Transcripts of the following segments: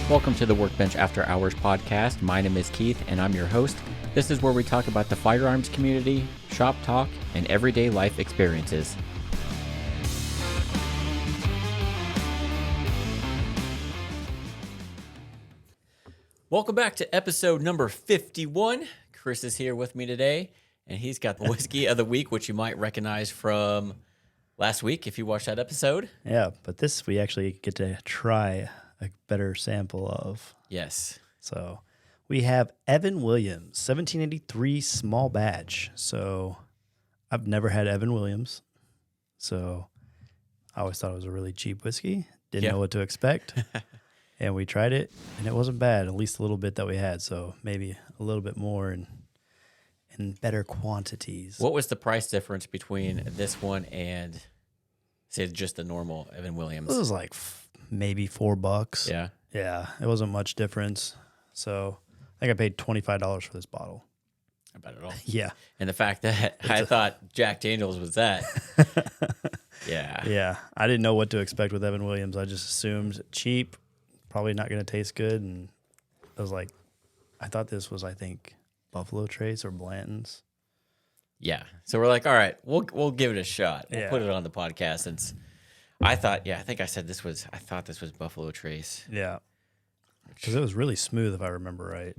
Welcome to the Workbench After Hours podcast. My name is Keith, and I'm your host. This is where we talk about the firearms community, shop talk, and everyday life experiences. Welcome back to episode number 51. Chris is here with me today, and he's got the whiskey of the week, which you might recognize from last week if you watched that episode. Yeah, but this we actually get to try a better sample of. Yes. So we have Evan Williams, 1783 small batch. So I've never had Evan Williams. So I always thought it was a really cheap whiskey. Didn't know what to expect. And we tried it, and it wasn't bad, at least a little bit that we had. So maybe a little bit more in better quantities. What was the price difference between this one and, say, just the normal Evan Williams? It was like maybe $4. Yeah. Yeah, it wasn't much difference. So I think I paid $25 for this bottle. About it all. Yeah. And the fact that I thought Jack Daniels was that. Yeah. Yeah. I didn't know what to expect with Evan Williams. I just assumed cheap, probably not going to taste good. And I was like, I thought this was, I think, Buffalo Trace or Blanton's. Yeah. So we're like, all right, we'll give it a shot. We'll put it on the podcast since I thought, I think I said I thought this was Buffalo Trace. Yeah. Because it was really smooth, if I remember right.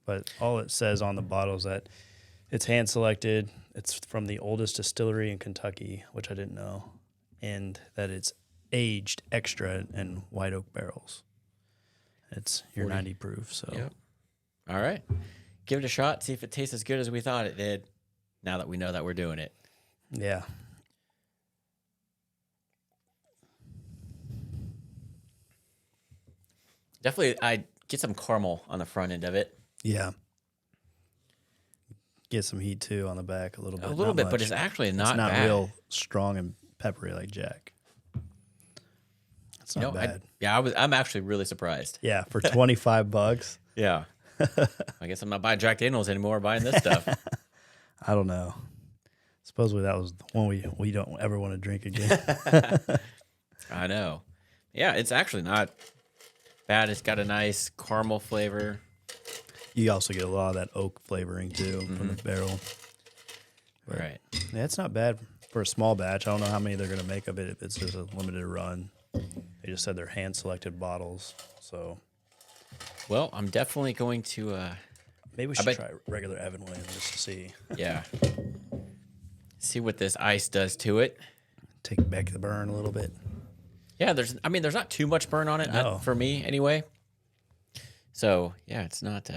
But all it says on the bottle is that it's hand-selected, it's from the oldest distillery in Kentucky, which I didn't know, and that it's aged extra in white oak barrels. It's your 90 proof, so. Yep. All right. Give it a shot, see if it tastes as good as we thought it did, now that we know that we're doing it. Yeah. Definitely, I get some caramel on the front end of it. Yeah. Get some heat, too, on the back a little bit. A little bit, much. but it's actually not bad. It's not real strong and peppery like Jack. It's not bad. I'm actually really surprised. Yeah, for $25. Yeah. I guess I'm not buying Jack Daniels anymore, buying this stuff. I don't know. Supposedly that was the one we don't ever want to drink again. I know. Yeah, it's actually not bad. It's got a nice caramel flavor. You also get a lot of that oak flavoring, too, from the barrel. But, right. Yeah, it's not bad for a small batch. I don't know how many they're going to make of it if it's just a limited run. They just said they're hand-selected bottles, so. Well, I'm definitely going to... Maybe we should try regular Evan Williams just to see. Yeah. See what this ice does to it. Take back the burn a little bit. Yeah, there's not too much burn on it, for me anyway. So, yeah, it's not...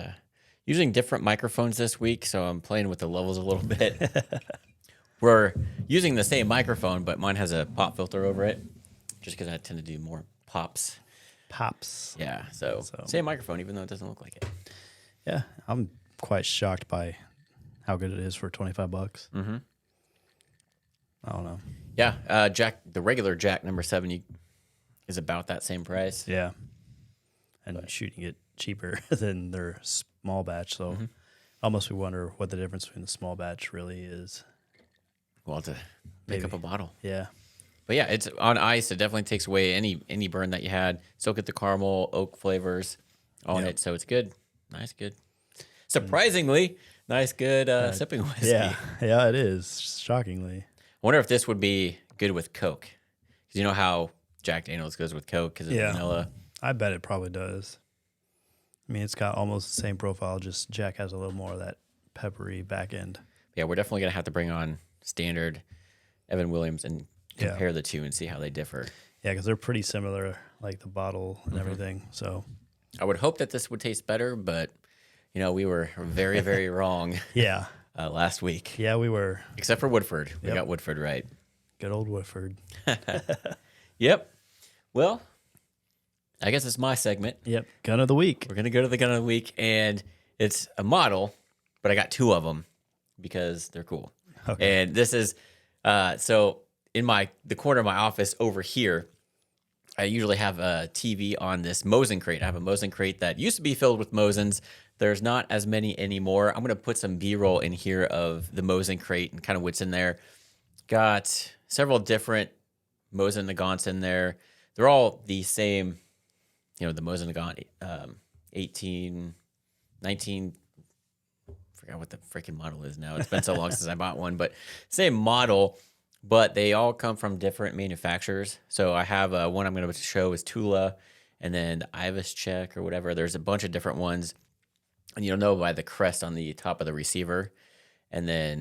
using different microphones this week, so I'm playing with the levels a little bit. We're using the same microphone, but mine has a pop filter over it, just because I tend to do more pops. Pops. Yeah, so same microphone, even though it doesn't look like it. Yeah, I'm quite shocked by how good it is for $25. Mm-hmm. I don't know. Yeah, the regular Jack number 7 is about that same price. Yeah, and shooting it cheaper than their small batch. So almost we wonder what the difference between the small batch really is. We'll have to pick up a bottle. Yeah. But yeah, it's on ice. It definitely takes away any burn that you had. Still get the caramel, oak flavors on it, so it's good. Nice, good. Surprisingly, nice, good sipping whiskey. Yeah, it is, shockingly. I wonder if this would be good with Coke. Because you know how Jack Daniels goes with Coke because of vanilla. I bet it probably does. I mean, it's got almost the same profile, just Jack has a little more of that peppery back end. Yeah, we're definitely going to have to bring on standard Evan Williams and compare the two and see how they differ. Yeah, because they're pretty similar, like the bottle and everything. So I would hope that this would taste better, but, we were very, very wrong last week. Yeah, we were. Except for Woodford. We got Woodford right. Good old Woodford. Yep. Well, I guess it's my segment. Yep. Gun of the week. We're going to go to the gun of the week, and it's a model, but I got 2 of them because they're cool. Okay. And this is, so in the corner of my office over here, I usually have a TV on this Mosin crate. I have a Mosin crate that used to be filled with Mosins. There's not as many anymore. I'm going to put some B-roll in here of the Mosin crate and kind of what's in there. Got several different Mosin Nagants in there. They're all the same, the Mosin Nagant 18, 19. Forgot what the freaking model is now. It's been so long since I bought one, but same model, but they all come from different manufacturers. So I have one I'm going to show is Tula, and then Ivis Check or whatever. There's a bunch of different ones, and you'll know by the crest on the top of the receiver. And then,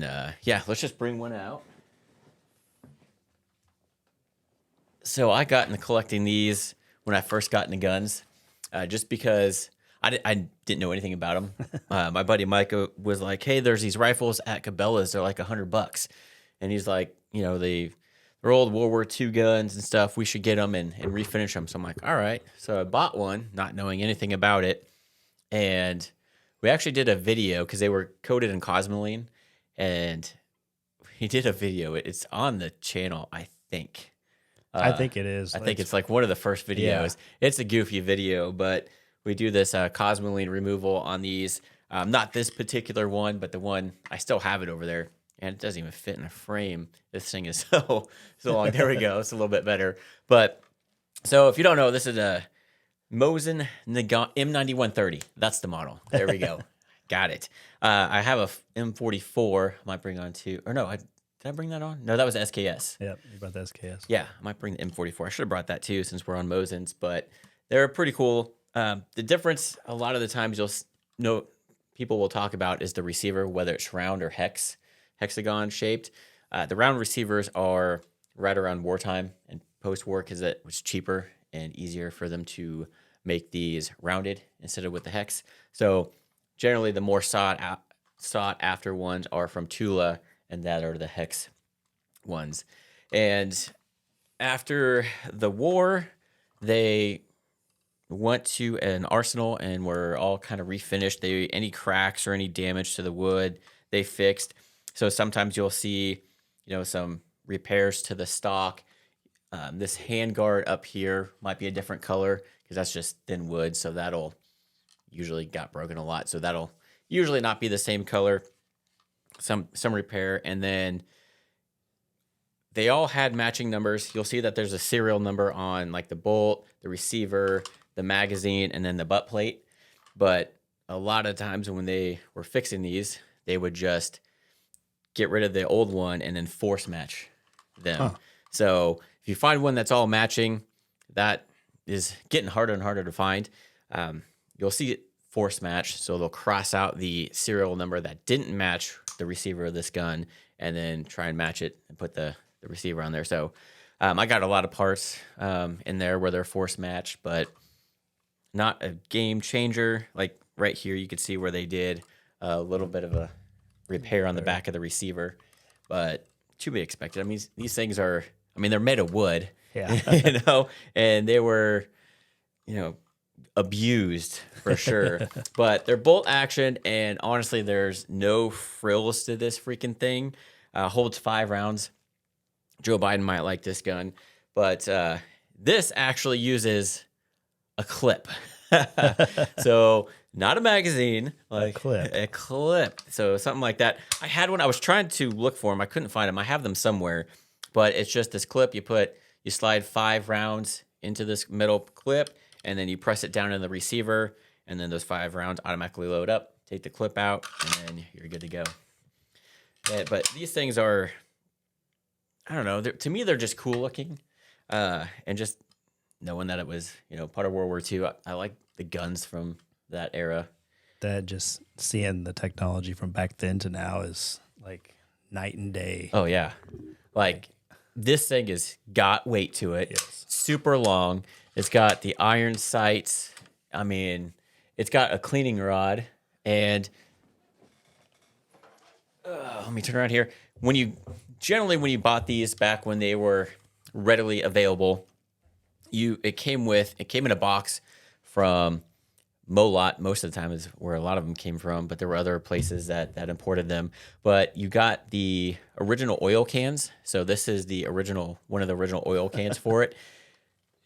let's just bring one out. So I got into collecting these when I first got into guns, just because I didn't know anything about them. My buddy Micah was like, "Hey, there's these rifles at Cabela's. They're like $100." And he's like, they're old World War II guns and stuff. We should get them and refinish them. So I'm like, all right. So I bought one, not knowing anything about it. And we actually did a video because they were coated in cosmoline. And he did a video. It's on the channel, I think. I think it is. I think it's like one of the first videos. Yeah. It's a goofy video, but we do this cosmoline removal on these. Not this particular one, but the one, I still have it over there. And it doesn't even fit in a frame. This thing is so long. There we go. It's a little bit better. But so if you don't know, this is a Mosin Nagant M9130. That's the model. There we go. Got it. I have a M44. I might bring on two. Or no, did I bring that on? No, that was SKS. Yep, you brought the SKS. Yeah, I might bring the M44. I should have brought that too since we're on Mosins. But they're pretty cool. The difference, a lot of the times you'll know people will talk about is the receiver, whether it's round or hexagon shaped. The round receivers are right around wartime and post-war because it was cheaper and easier for them to make these rounded instead of with the hex. So generally the more sought after ones are from Tula, and that are the hex ones. And after the war, they went to an arsenal and were all kind of refinished. Any cracks or any damage to the wood, they fixed. So sometimes you'll see, some repairs to the stock. This handguard up here might be a different color because that's just thin wood. So that'll usually got broken a lot. So that'll usually not be the same color. Some repair. And then they all had matching numbers. You'll see that there's a serial number on like the bolt, the receiver, the magazine, and then the butt plate. But a lot of times when they were fixing these, they would just get rid of the old one and then force match them. Huh. So if you find one that's all matching, that is getting harder and harder to find. You'll see it force match. So they'll cross out the serial number that didn't match the receiver of this gun and then try and match it and put the receiver on there. So I got a lot of parts in there where they're force matched, but not a game changer. Like right here, you could see where they did a little bit of a repair on the back of the receiver, but to be expected. I mean, these things are, they're made of wood, yeah, and they were, abused for sure, but they're bolt action. And honestly, there's no frills to this freaking thing. Holds 5 rounds. Joe Biden might like this gun, but this actually uses a clip. So not a magazine, like a clip. So something like that. I had one. I was trying to look for them. I couldn't find them. I have them somewhere, but it's just this clip. You slide 5 rounds into this middle clip, and then you press it down in the receiver, and then those 5 rounds automatically load up. Take the clip out, and then you're good to go. Yeah, but these things are, I don't know. To me, they're just cool looking, and just knowing that it was, part of World War II. I like the guns from that era. That just seeing the technology from back then to now is like night and day. Oh yeah, like this thing has got weight to it. Yes. Super long. It's got the iron sights. It's got a cleaning rod, and let me turn around here. When you bought these back when they were readily available, it came in a box from Molot. Most of the time is where a lot of them came from, but there were other places that imported them. But you got the original oil cans. So this is one of the original oil cans for it.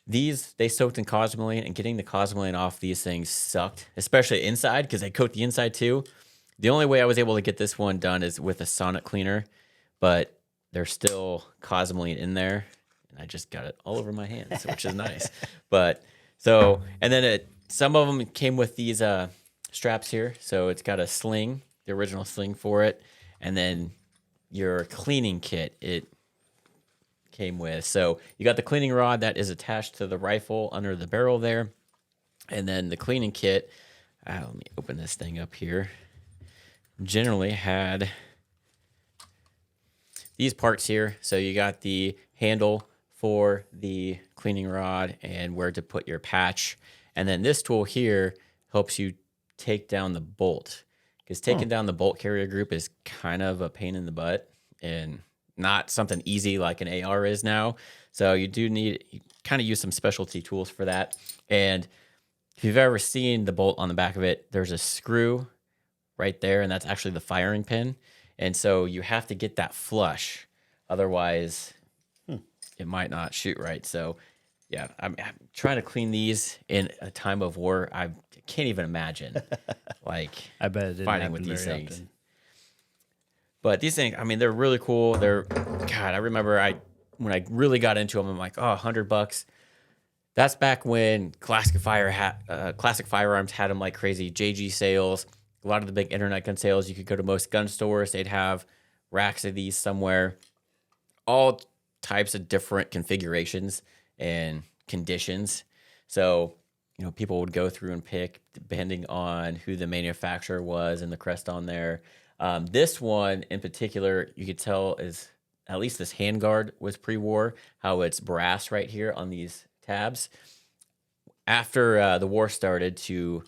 They soaked in cosmoline, and getting the cosmoline off these things sucked, especially inside because they coat the inside too. The only way I was able to get this one done is with a sonic cleaner, but there's still cosmoline in there, and I just got it all over my hands, which is nice. But So, and then some of them came with these straps here. So it's got a sling, the original sling for it, and then your cleaning kit it came with. So you got the cleaning rod that is attached to the rifle under the barrel there, and then the cleaning kit. Let me open this thing up here. Generally had these parts here. So you got the handle for the cleaning rod and where to put your patch. And then this tool here helps you take down the bolt, because taking down the bolt carrier group is kind of a pain in the butt and not something easy like an AR is now. So you kind of use some specialty tools for that. And if you've ever seen the bolt on the back of it, there's a screw right there, and that's actually the firing pin. And so you have to get that flush. Otherwise, it might not shoot right. So, yeah, I'm trying to clean these in a time of war. I can't even imagine, like, I bet it didn't fighting with these things. Often. But these things, I mean, they're really cool. God, I remember when I really got into them, I'm like, oh, $100. That's back when Classic Firearms had them like crazy. JG sales, a lot of the big internet gun sales. You could go to most gun stores. They'd have racks of these somewhere. All types of different configurations and conditions. So, people would go through and pick depending on who the manufacturer was and the crest on there. This one in particular, you could tell is at least this handguard was pre-war, how it's brass right here on these tabs. After the war started, to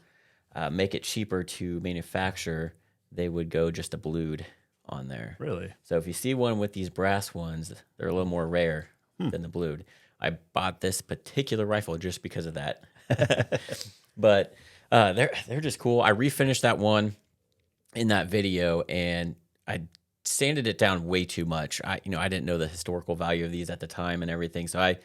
make it cheaper to manufacture, they would go just a blued on there. Really? So if you see one with these brass ones, they're a little more rare than the blued. I bought this particular rifle just because of that. But they're just cool. I refinished that one in that video, and I sanded it down way too much. I didn't know the historical value of these at the time and everything, so I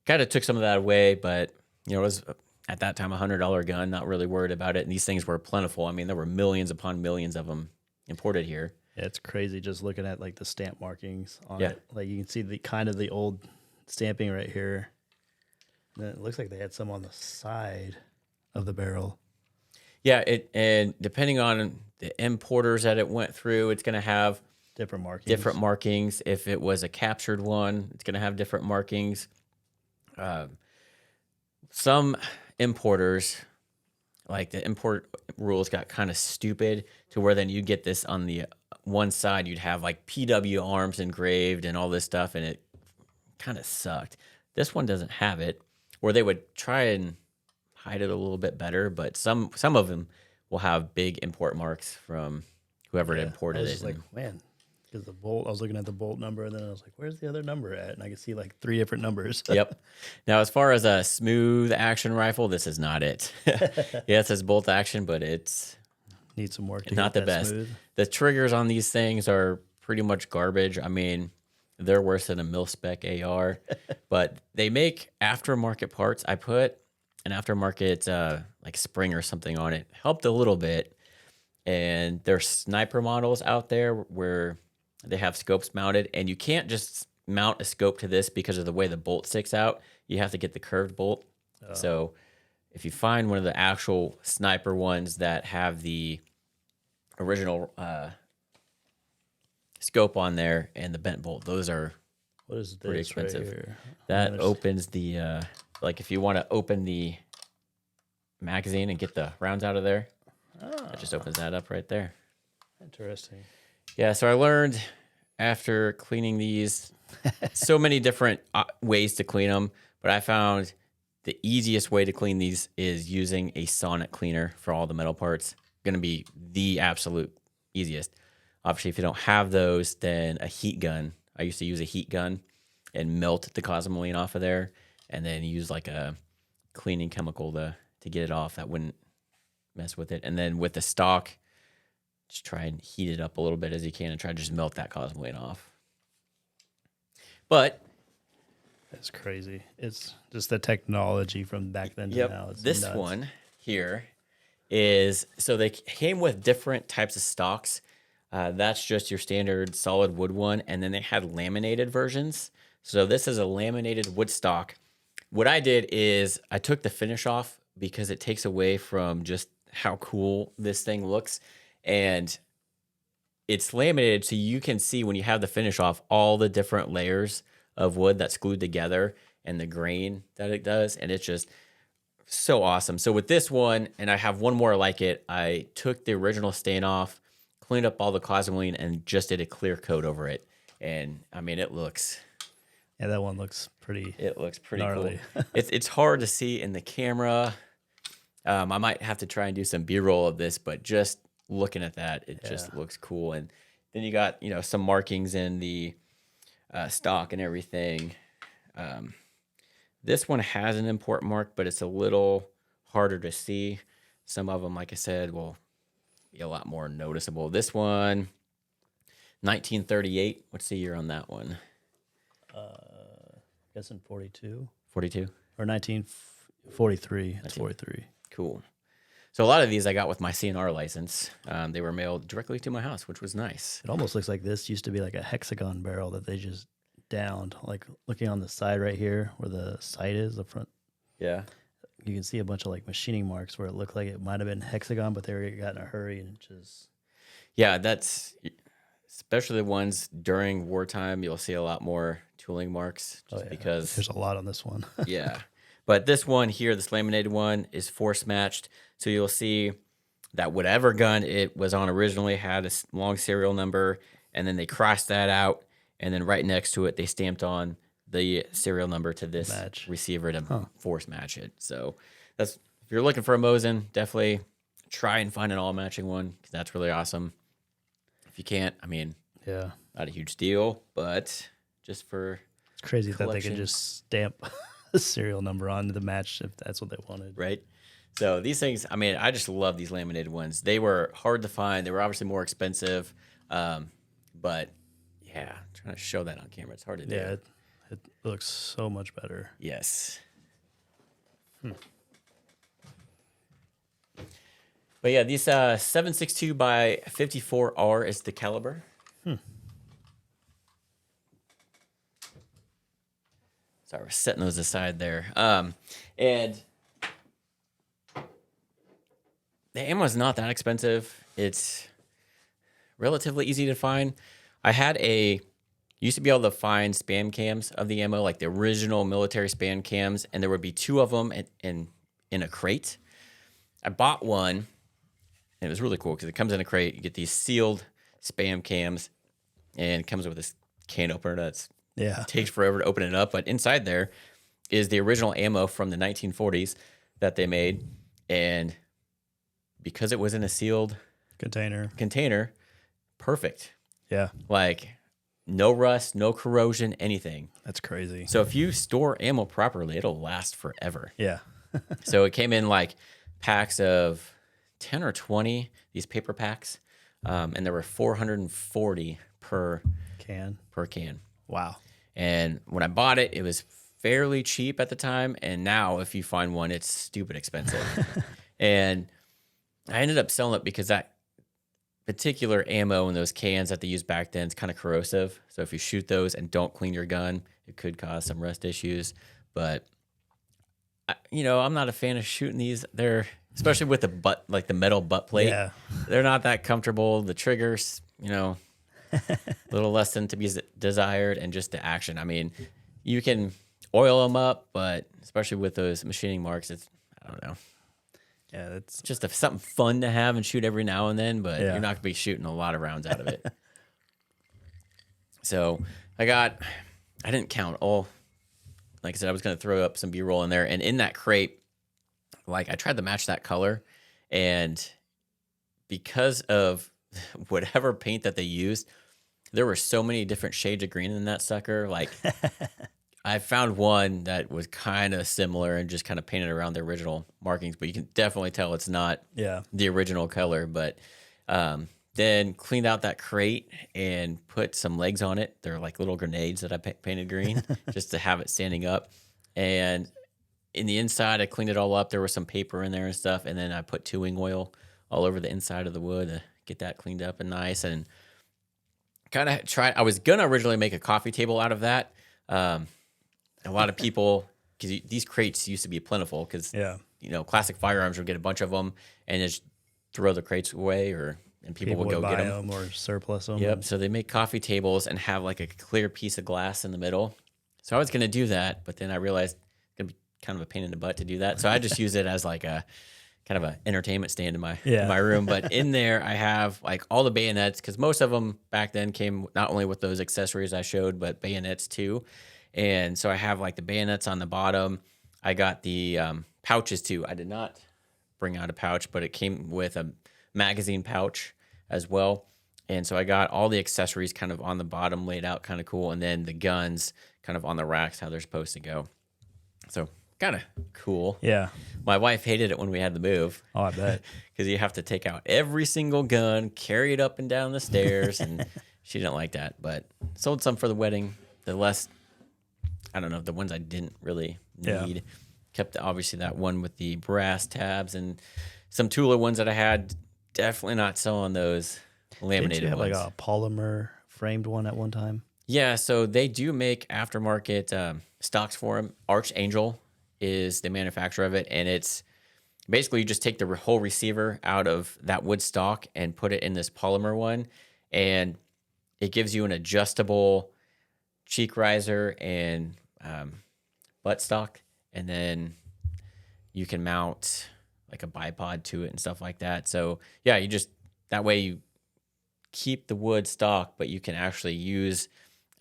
kind of took some of that away. But it was at that time $100 gun, not really worried about it. And these things were plentiful. I mean, there were millions upon millions of them imported here. Yeah, it's crazy just looking at like the stamp markings on it. Like you can see the old stamping right here. And it looks like they had some on the side of the barrel. Yeah, and depending on the importers that it went through, it's going to have different markings. If it was a captured one, it's going to have different markings. Some importers, like the import rules got kind of stupid to where then you get this on the one side, you'd have like PW arms engraved and all this stuff, and it kind of sucked. This one doesn't have it, or they would try and hide it a little bit better, but some of them will have big import marks from whoever imported it. I was just like, man, because the bolt, I was looking at the bolt number, and then I was like, where's the other number at? And I could see like 3 different numbers. Yep. Now, as far as a smooth action rifle, this is not it. Yeah, it says bolt action, but it's needs some work to not the best. Smooth. The triggers on these things are pretty much garbage. I mean, they're worse than a mil-spec AR, but they make aftermarket parts. I put an aftermarket like spring or something on it. Helped a little bit. And there's sniper models out there where they have scopes mounted, and you can't just mount a scope to this because of the way the bolt sticks out. You have to get the curved bolt. Oh. So if you find one of the actual sniper ones that have the original scope on there and the bent bolt, those are pretty expensive. Right that opens the like if you want to open the magazine and get the rounds out of there, it just opens that up right there. Interesting. Yeah, so I learned after cleaning these so many different ways to clean them, but I found the easiest way to clean these is using a sonic cleaner for all the metal parts. Going to be the absolute easiest. Obviously, if you don't have those, then a heat gun. I used to use a heat gun and melt the cosmoline off of there, and then use like a cleaning chemical to get it off. That wouldn't mess with it. And then with the stock, just try and heat it up a little bit as you can and try to just melt that cosmoline off. But that's crazy. It's just the technology from back then to now. It's this nuts. One here is, so they came with different types of stocks. That's just your standard solid wood one. And then they had laminated versions. So this is a laminated wood stock what I did is I took the finish off because it takes away from just how cool this thing looks. And it's laminated so you can see when you have the finish off all the different layers of wood that's glued together and the grain that it does. And it's just so awesome. So with this one, and I have one more like it, I took the original stain off, cleaned up all the cosmoline, and just did a clear coat over it. And I mean, it looks... Yeah, that one looks pretty. It looks pretty gnarly. cool. It's hard to see in the camera. I might have to try and do some B-roll of this, but just looking at that, it just looks cool. And then you got, some markings in the stock and everything. This one has an import mark, but it's a little harder to see. Some of them, like I said, will be a lot more noticeable. This one, 1938. What's the year on that one? I guess in 42. 42? Or 1943. It's 43. Cool. So a lot of these I got with my CNR license. They were mailed directly to my house, which was nice. It almost looks like this used to be like a hexagon barrel that they just downed. Like looking on the side right here where the sight is, the front. Yeah. You can see a bunch of like machining marks where it looked like it might have been hexagon, but they got in a hurry and just... Yeah, that's... Especially the ones during wartime, you'll see a lot more tooling marks just because... There's a lot on this one. Yeah. But this one here, this laminated one, is force matched. So you'll see that whatever gun it was on originally had a long serial number, and then they crossed that out, and then right next to it, they stamped on the serial number to this receiver to force match it. So that's, if you're looking for a Mosin, definitely try and find an all-matching one, because that's really awesome. If you can't, I mean, yeah, not a huge deal, but just for it's crazy collection. That they could just stamp a serial number onto the match if that's what they wanted. Right. So these things, I mean, I just love these laminated ones. They were hard to find. They were obviously more expensive, but yeah, trying to show that on camera, it's hard to do. Yeah, it looks so much better. Yes. But yeah, these 7.62 by 54R is the caliber. Sorry, we're setting those aside there. And the ammo is not that expensive. It's relatively easy to find. I had used to be able to find spam cams of the ammo, like the original military spam cams, and there would be two of them in a crate. I bought one, and it was really cool because it comes in a crate. You get these sealed spam cams, and it comes with this can opener that's takes forever to open it up. But inside there is the original ammo from the 1940s that they made, and because it was in a sealed container, perfect. Yeah. Like no rust, no corrosion, anything. That's crazy. So if you store ammo properly, it'll last forever. Yeah. So it came in like packs of 10 or 20, these paper packs, and there were 440 per can. Wow. And when I bought it, it was fairly cheap at the time, and now if you find one, it's stupid expensive. And I ended up selling it because that particular ammo in those cans that they used back then is kind of corrosive. So if you shoot those and don't clean your gun, it could cause some rust issues. But I'm not a fan of shooting these. They're, especially with the butt, like the metal butt plate, they're not that comfortable. The triggers, a little less than to be desired, and just the action. I mean, you can oil them up, but especially with those machining marks, I don't know. Yeah, it's just something fun to have and shoot every now and then, but you're not going to be shooting a lot of rounds out of it. So I didn't count all. Like I said, I was going to throw up some B-roll in there. And in that crate, like I tried to match that color. And because of whatever paint that they used, there were so many different shades of green in that sucker. Like I found one that was kind of similar and just kind of painted around the original markings, but you can definitely tell it's not the original color. But then cleaned out that crate and put some legs on it. They're like little grenades that I painted green just to have it standing up. And in the inside, I cleaned it all up. There was some paper in there and stuff. And then I put 2-wing oil all over the inside of the wood to get that cleaned up and nice. And kind of I was going to originally make a coffee table out of that. A lot of people because these crates used to be plentiful because, Yeah. Classic Firearms would get a bunch of them and just throw the crates away and people would go buy get them. or surplus them. Yep. So they make coffee tables and have like a clear piece of glass in the middle. So I was going to do that, but then I realized it's going to be kind of a pain in the butt to do that. So I just use it as like a kind of an entertainment stand in my room. But in there, I have like all the bayonets because most of them back then came not only with those accessories I showed, but bayonets too. And so I have like the bayonets on the bottom. I got the pouches too. I did not bring out a pouch, but it came with a magazine pouch as well. And so I got all the accessories kind of on the bottom laid out kind of cool. And then the guns kind of on the racks, how they're supposed to go. So kind of cool. Yeah. My wife hated it when we had to move. Oh, I bet. Because you have to take out every single gun, carry it up and down the stairs. And she didn't like that. But sold some for the wedding. The less, I don't know, the ones I didn't really need. Yeah. Kept obviously that one with the brass tabs and some Tula ones that I had. Definitely not selling those laminated Didn't you have ones. like a polymer framed one at one time? Yeah, so they do make aftermarket stocks for them. Archangel is the manufacturer of it, and it's basically you just take the whole receiver out of that wood stock and put it in this polymer one, and it gives you an adjustable cheek riser and butt stock, and then you can mount like a bipod to it and stuff like that. So yeah, you just that way you keep the wood stock, but you can actually use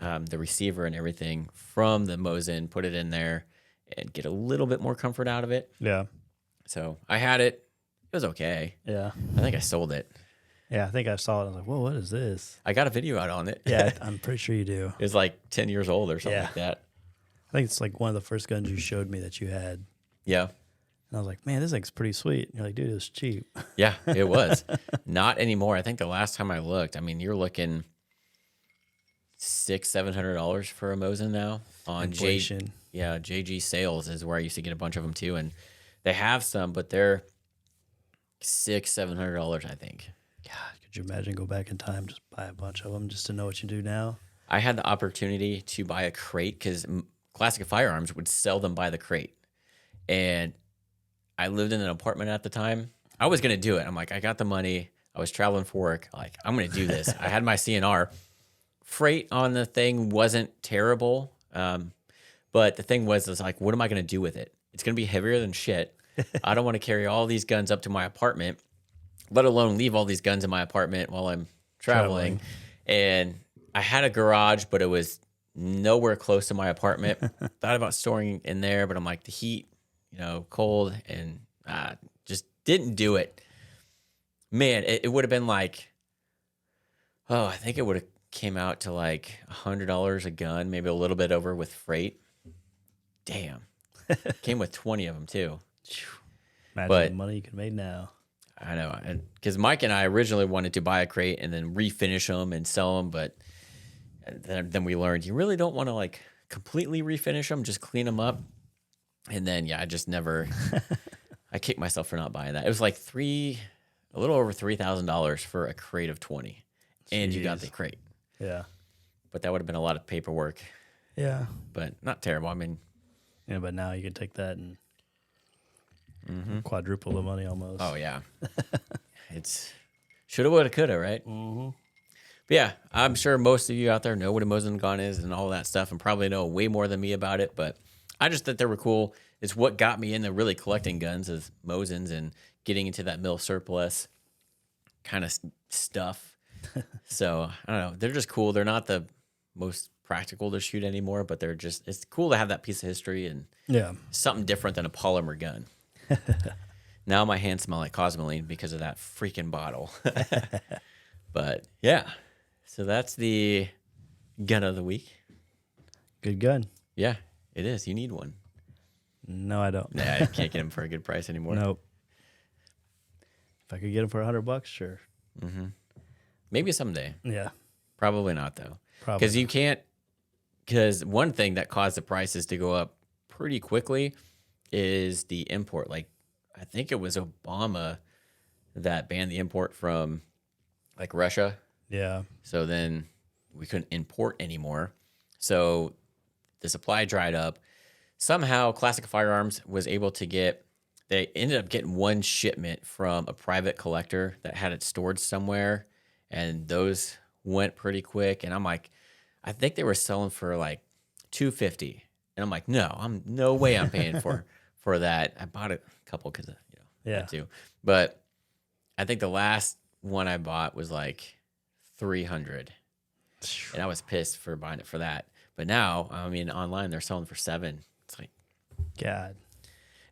the receiver and everything from the Mosin, put it in there, and get a little bit more comfort out of it. Yeah. So I had it. It was okay. Yeah. I think I sold it. Yeah, I think I saw it. I was like, whoa, what is this? I got a video out on it. Yeah, I'm pretty sure you do. It was like 10 years old or something like that. I think it's like one of the first guns you showed me that you had. Yeah. And I was like, man, this thing's pretty sweet. And you're like, dude, it's cheap. Yeah, it was. Not anymore. I think the last time I looked, I mean, you're looking $600-$700 for a Mosin now on Inflation. JG Sales is where I used to get a bunch of them too, and they have some, but they're $600-$700, I think. God, could you imagine go back in time, just buy a bunch of them just to know what you do now? I had the opportunity to buy a crate because Classic Firearms would sell them by the crate, and I lived in an apartment at the time. I was gonna do it. I'm like, I got the money. I was traveling for work. Like, I'm gonna do this. I had my CNR. Freight on the thing wasn't terrible, but the thing was like, what am I going to do with it? It's going to be heavier than shit. I don't want to carry all these guns up to my apartment, let alone leave all these guns in my apartment while I'm traveling. And I had a garage, but it was nowhere close to my apartment. Thought about storing in there, but I'm like, the heat, cold, and just didn't do it. Man, it would have been like, I think it would have came out to like $100 a gun, maybe a little bit over with freight. Damn. Came with 20 of them too. Imagine the money you could make now. I know. Because Mike and I originally wanted to buy a crate and then refinish them and sell them, but then we learned you really don't want to like completely refinish them, just clean them up. And then, I just never, I kicked myself for not buying that. It was like a little over $3,000 for a crate of 20. And you got the crate. Yeah. But that would have been a lot of paperwork. Yeah. But not terrible. I mean. Yeah, but now you can take that and quadruple the money almost. Oh, yeah. It's shoulda, woulda, coulda, right? Mm-hmm. But yeah, I'm sure most of you out there know what a Mosin gun is and all that stuff and probably know way more than me about it. But I just thought they were cool. It's what got me into really collecting guns is Mosins and getting into that mil surplus kind of stuff. So I don't know. They're just cool. They're not the most practical to shoot anymore, but it's cool to have that piece of history and something different than a polymer gun. Now my hands smell like Cosmoline because of that freaking bottle. But yeah, so that's the gun of the week. Good gun. Yeah, it is. You need one. No, I don't. Nah, I can't get them for a good price anymore. Nope. If I could get them for $100, sure. Mm-hmm. Maybe someday. Yeah. Probably not, though. Probably. Because you can't, because one thing that caused the prices to go up pretty quickly is the import. Like, I think it was Obama that banned the import from, like, Russia. Yeah. So then we couldn't import anymore. So the supply dried up. somehow Classic Firearms was able to get. They ended up getting one shipment from a private collector that had it stored somewhere, and those went pretty quick. And I'm like, I think they were selling for like $250, and I'm like, no way I'm paying for that. I bought a couple because Yeah. too, but I think the last one I bought was like $300, and I was pissed for buying it for that. But now, I mean, online they're selling for $7. It's like, God.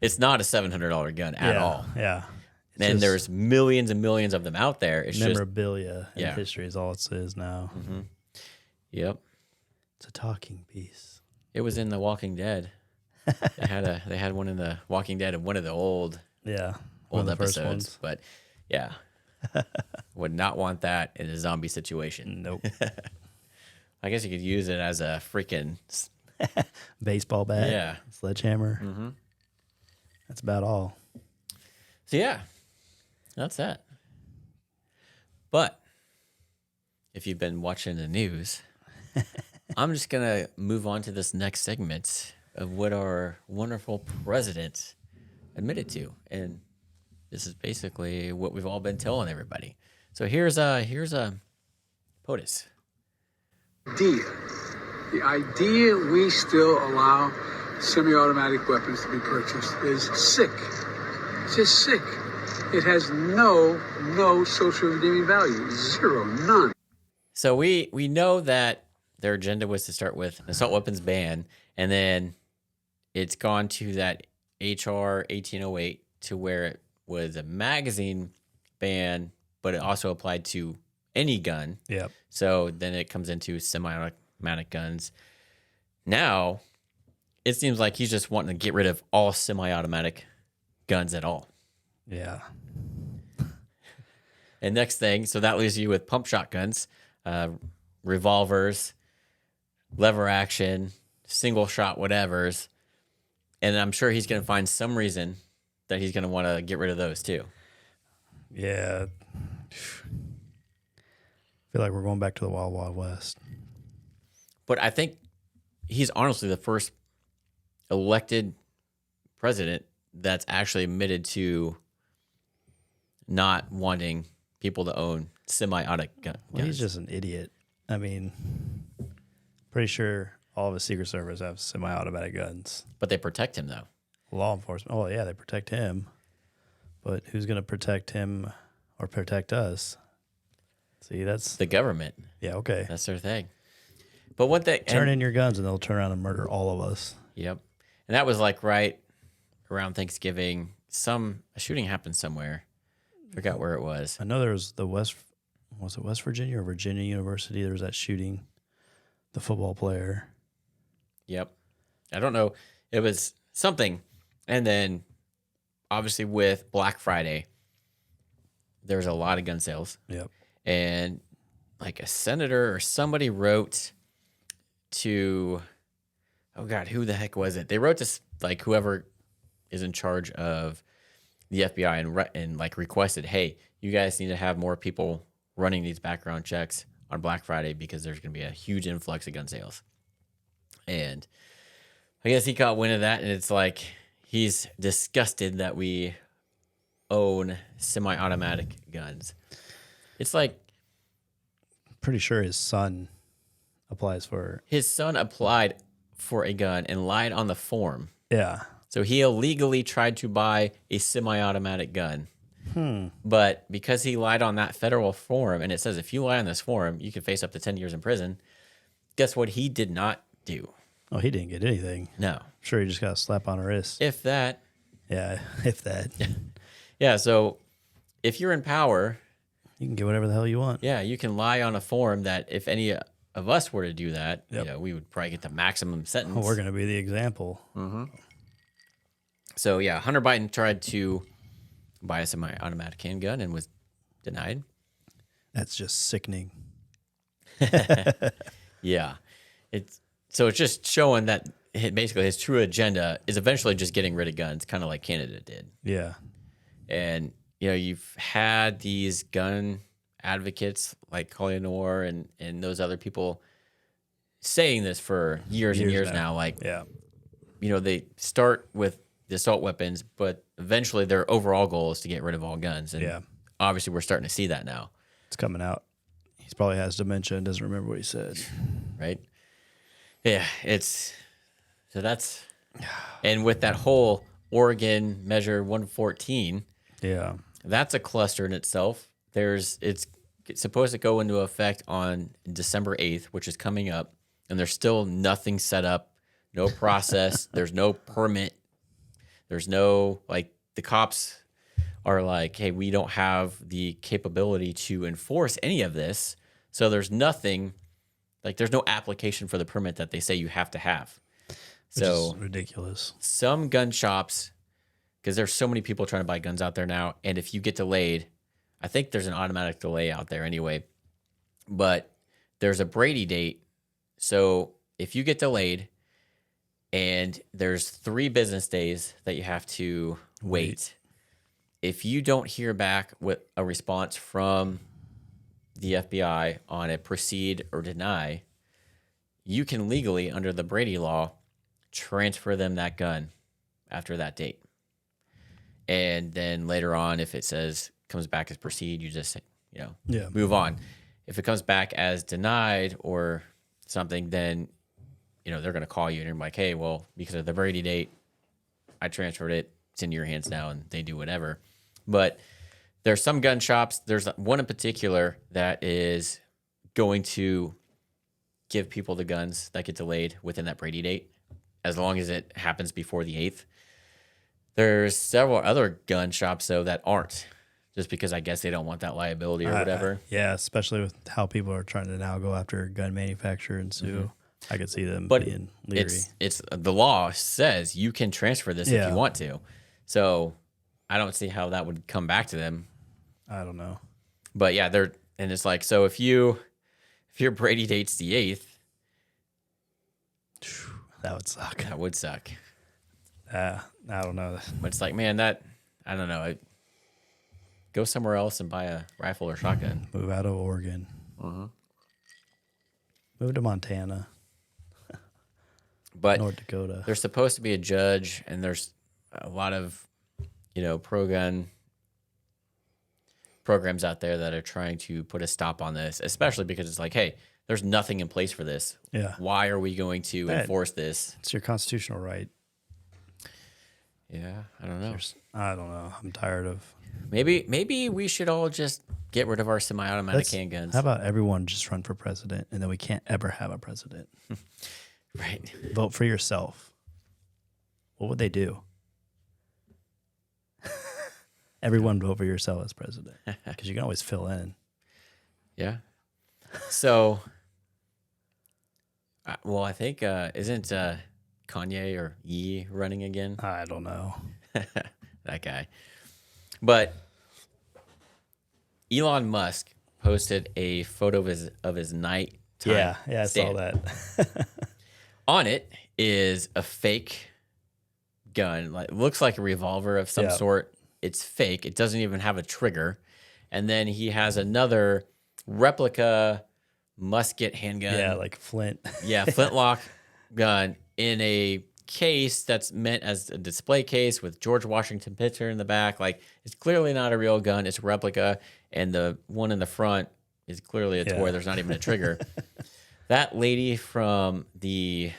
it's not a $700 gun at all. Yeah. And there's millions and millions of them out there. It's memorabilia just, and history is all it is now. Mm-hmm. Yep. It's a talking piece. It was in The Walking Dead. They had one in The Walking Dead in one of the old episodes. But yeah, would not want that in a zombie situation. Nope. I guess you could use it as a freaking baseball bat. Yeah. Sledgehammer. Mm-hmm. That's about all. So yeah, that's that. But if you've been watching the news, I'm just going to move on to this next segment of what our wonderful president admitted to. And this is basically what we've all been telling everybody. So here's a POTUS. The idea we still allow semi-automatic weapons to be purchased is sick. It's just sick. It has no social redeeming value. Zero, none. So we know that their agenda was to start with an assault weapons ban, and then it's gone to that HR 1808 to where it was a magazine ban, but it also applied to any gun. Yep. So then it comes into semi-automatic guns. Now, it seems like he's just wanting to get rid of all semi-automatic guns at all. Yeah. And next thing, so that leaves you with pump shotguns, revolvers, lever action, single shot whatevers. And I'm sure he's going to find some reason that he's going to want to get rid of those too. Yeah. I feel like we're going back to the Wild Wild West. But I think he's honestly the first elected president that's actually admitted to not wanting people to own semi-automatic guns. Well, he's just an idiot. I mean, pretty sure all of his Secret Service have semi-automatic guns. But they protect him, though. Law enforcement. Oh, yeah, they protect him. But who's going to protect him or protect us? See, that's... The government. Yeah, okay. That's their thing. But what they... Turn in your guns and they'll turn around and murder all of us. Yep. And that was like right around Thanksgiving. A shooting happened somewhere. Forgot where it was. I know there was was it West Virginia or Virginia University? There was that shooting, the football player. Yep. I don't know. It was something. And then obviously with Black Friday, there was a lot of gun sales. Yep. And like a senator or somebody wrote to, oh God, who the heck was it? They wrote to like whoever is in charge of the FBI and like requested, hey, you guys need to have more people running these background checks on Black Friday because there's going to be a huge influx of gun sales. And I guess he caught wind of that, and it's like he's disgusted that we own semi-automatic guns. It's like... Pretty sure his son applies for... His son applied for a gun and lied on the form. Yeah. So he illegally tried to buy a semi-automatic gun. But because he lied on that federal form, and it says if you lie on this form, you can face up to 10 years in prison, guess what he did not do? Oh, he didn't get anything. No. I'm sure he just got a slap on the wrist. If that. Yeah, if that. Yeah, so if you're in power... You can get whatever the hell you want. Yeah, you can lie on a form that if any of us were to do that, Yep. we would probably get the maximum sentence. Oh, we're going to be the example. Mm-hmm. So, yeah, Hunter Biden tried to buy a semi-automatic handgun and was denied. That's just sickening. Yeah. It's just showing that basically his true agenda is eventually just getting rid of guns, kind of like Canada did. Yeah. And, you've had these gun advocates like Collier and those other people saying this for years and years now. Like, yeah, they start with the assault weapons, but eventually their overall goal is to get rid of all guns. And obviously we're starting to see that now. It's coming out. He probably has dementia and doesn't remember what he said. Right? Yeah, and with that whole Oregon Measure 114, that's a cluster in itself. It's supposed to go into effect on December 8th, which is coming up, and there's still nothing set up, no process, there's no permit, there's no, like, the cops are like, hey, we don't have the capability to enforce any of this, so there's nothing, like, there's no application for the permit that they say you have to have. Which So is ridiculous. Some gun shops, because there's so many people trying to buy guns out there now, and if you get delayed, I think there's an automatic delay out there anyway, but there's a Brady date. So if you get delayed and there's 3 business days that you have to wait, if you don't hear back with a response from the FBI on a proceed or deny, you can legally, under the Brady law, transfer them that gun after that date. And then later on, if it comes back as proceed, you just move on. If it comes back as denied or something, then they're going to call you and you're like, hey, well, because of the Brady date, I transferred it. It's in your hands now, and they do whatever. But there's some gun shops. There's one in particular that is going to give people the guns that get delayed within that Brady date, as long as it happens before the 8th. There's several other gun shops, though, that aren't, just because I guess they don't want that liability or whatever. Yeah, especially with how people are trying to now go after gun manufacturer and sue. Mm-hmm. I could see them being leery. It's the law says you can transfer this if you want to. So I don't see how that would come back to them. I don't know. But yeah, and it's like, so if your Brady date's the 8th, that would suck. That would suck. I don't know. But it's like, man, I don't know. Go somewhere else and buy a rifle or shotgun. Move out of Oregon. Move to Montana. But North Dakota. There's supposed to be a judge, and there's a lot of, pro-gun programs out there that are trying to put a stop on this, especially because it's like, hey, there's nothing in place for this. Yeah. Why are we going to enforce this? It's your constitutional right. Yeah, I don't know. I don't know. I'm tired of... Maybe we should all just get rid of our semi-automatic handguns. How about everyone just run for president, and then we can't ever have a president? Right. Vote for yourself. What would they do? Everyone vote for yourself as president, because you can always fill in. Yeah. So, I think isn't Kanye or Ye running again? I don't know. That guy. But Elon Musk posted a photo of his nighttime I saw that. On it is a fake gun. Like, looks like a revolver of some sort. It's fake. It doesn't even have a trigger. And then he has another replica musket handgun. Yeah, like Flint. Yeah, flintlock gun in a case that's meant as a display case with George Washington picture in the back. Like, it's clearly not a real gun. It's a replica. And the one in the front is clearly a toy. There's not even a trigger. That lady from the,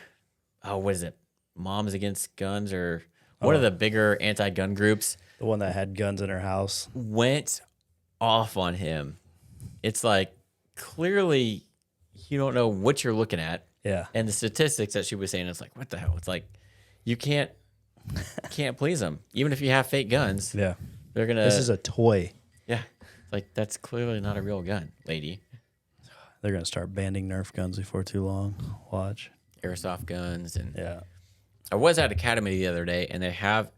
what is it? Moms Against Guns, or one of the bigger anti-gun groups. The one that had guns in her house. Went off on him. It's like, clearly you don't know what you're looking at. Yeah. And the statistics that she was saying, it's like, what the hell? It's like, you can't please them. Even if you have fake guns. Yeah. They're going to. This is a toy. Yeah. Like, that's clearly not a real gun, lady. They're going to start banning Nerf guns before too long. Watch. Airsoft guns. And yeah. I was at Academy the other day, and they have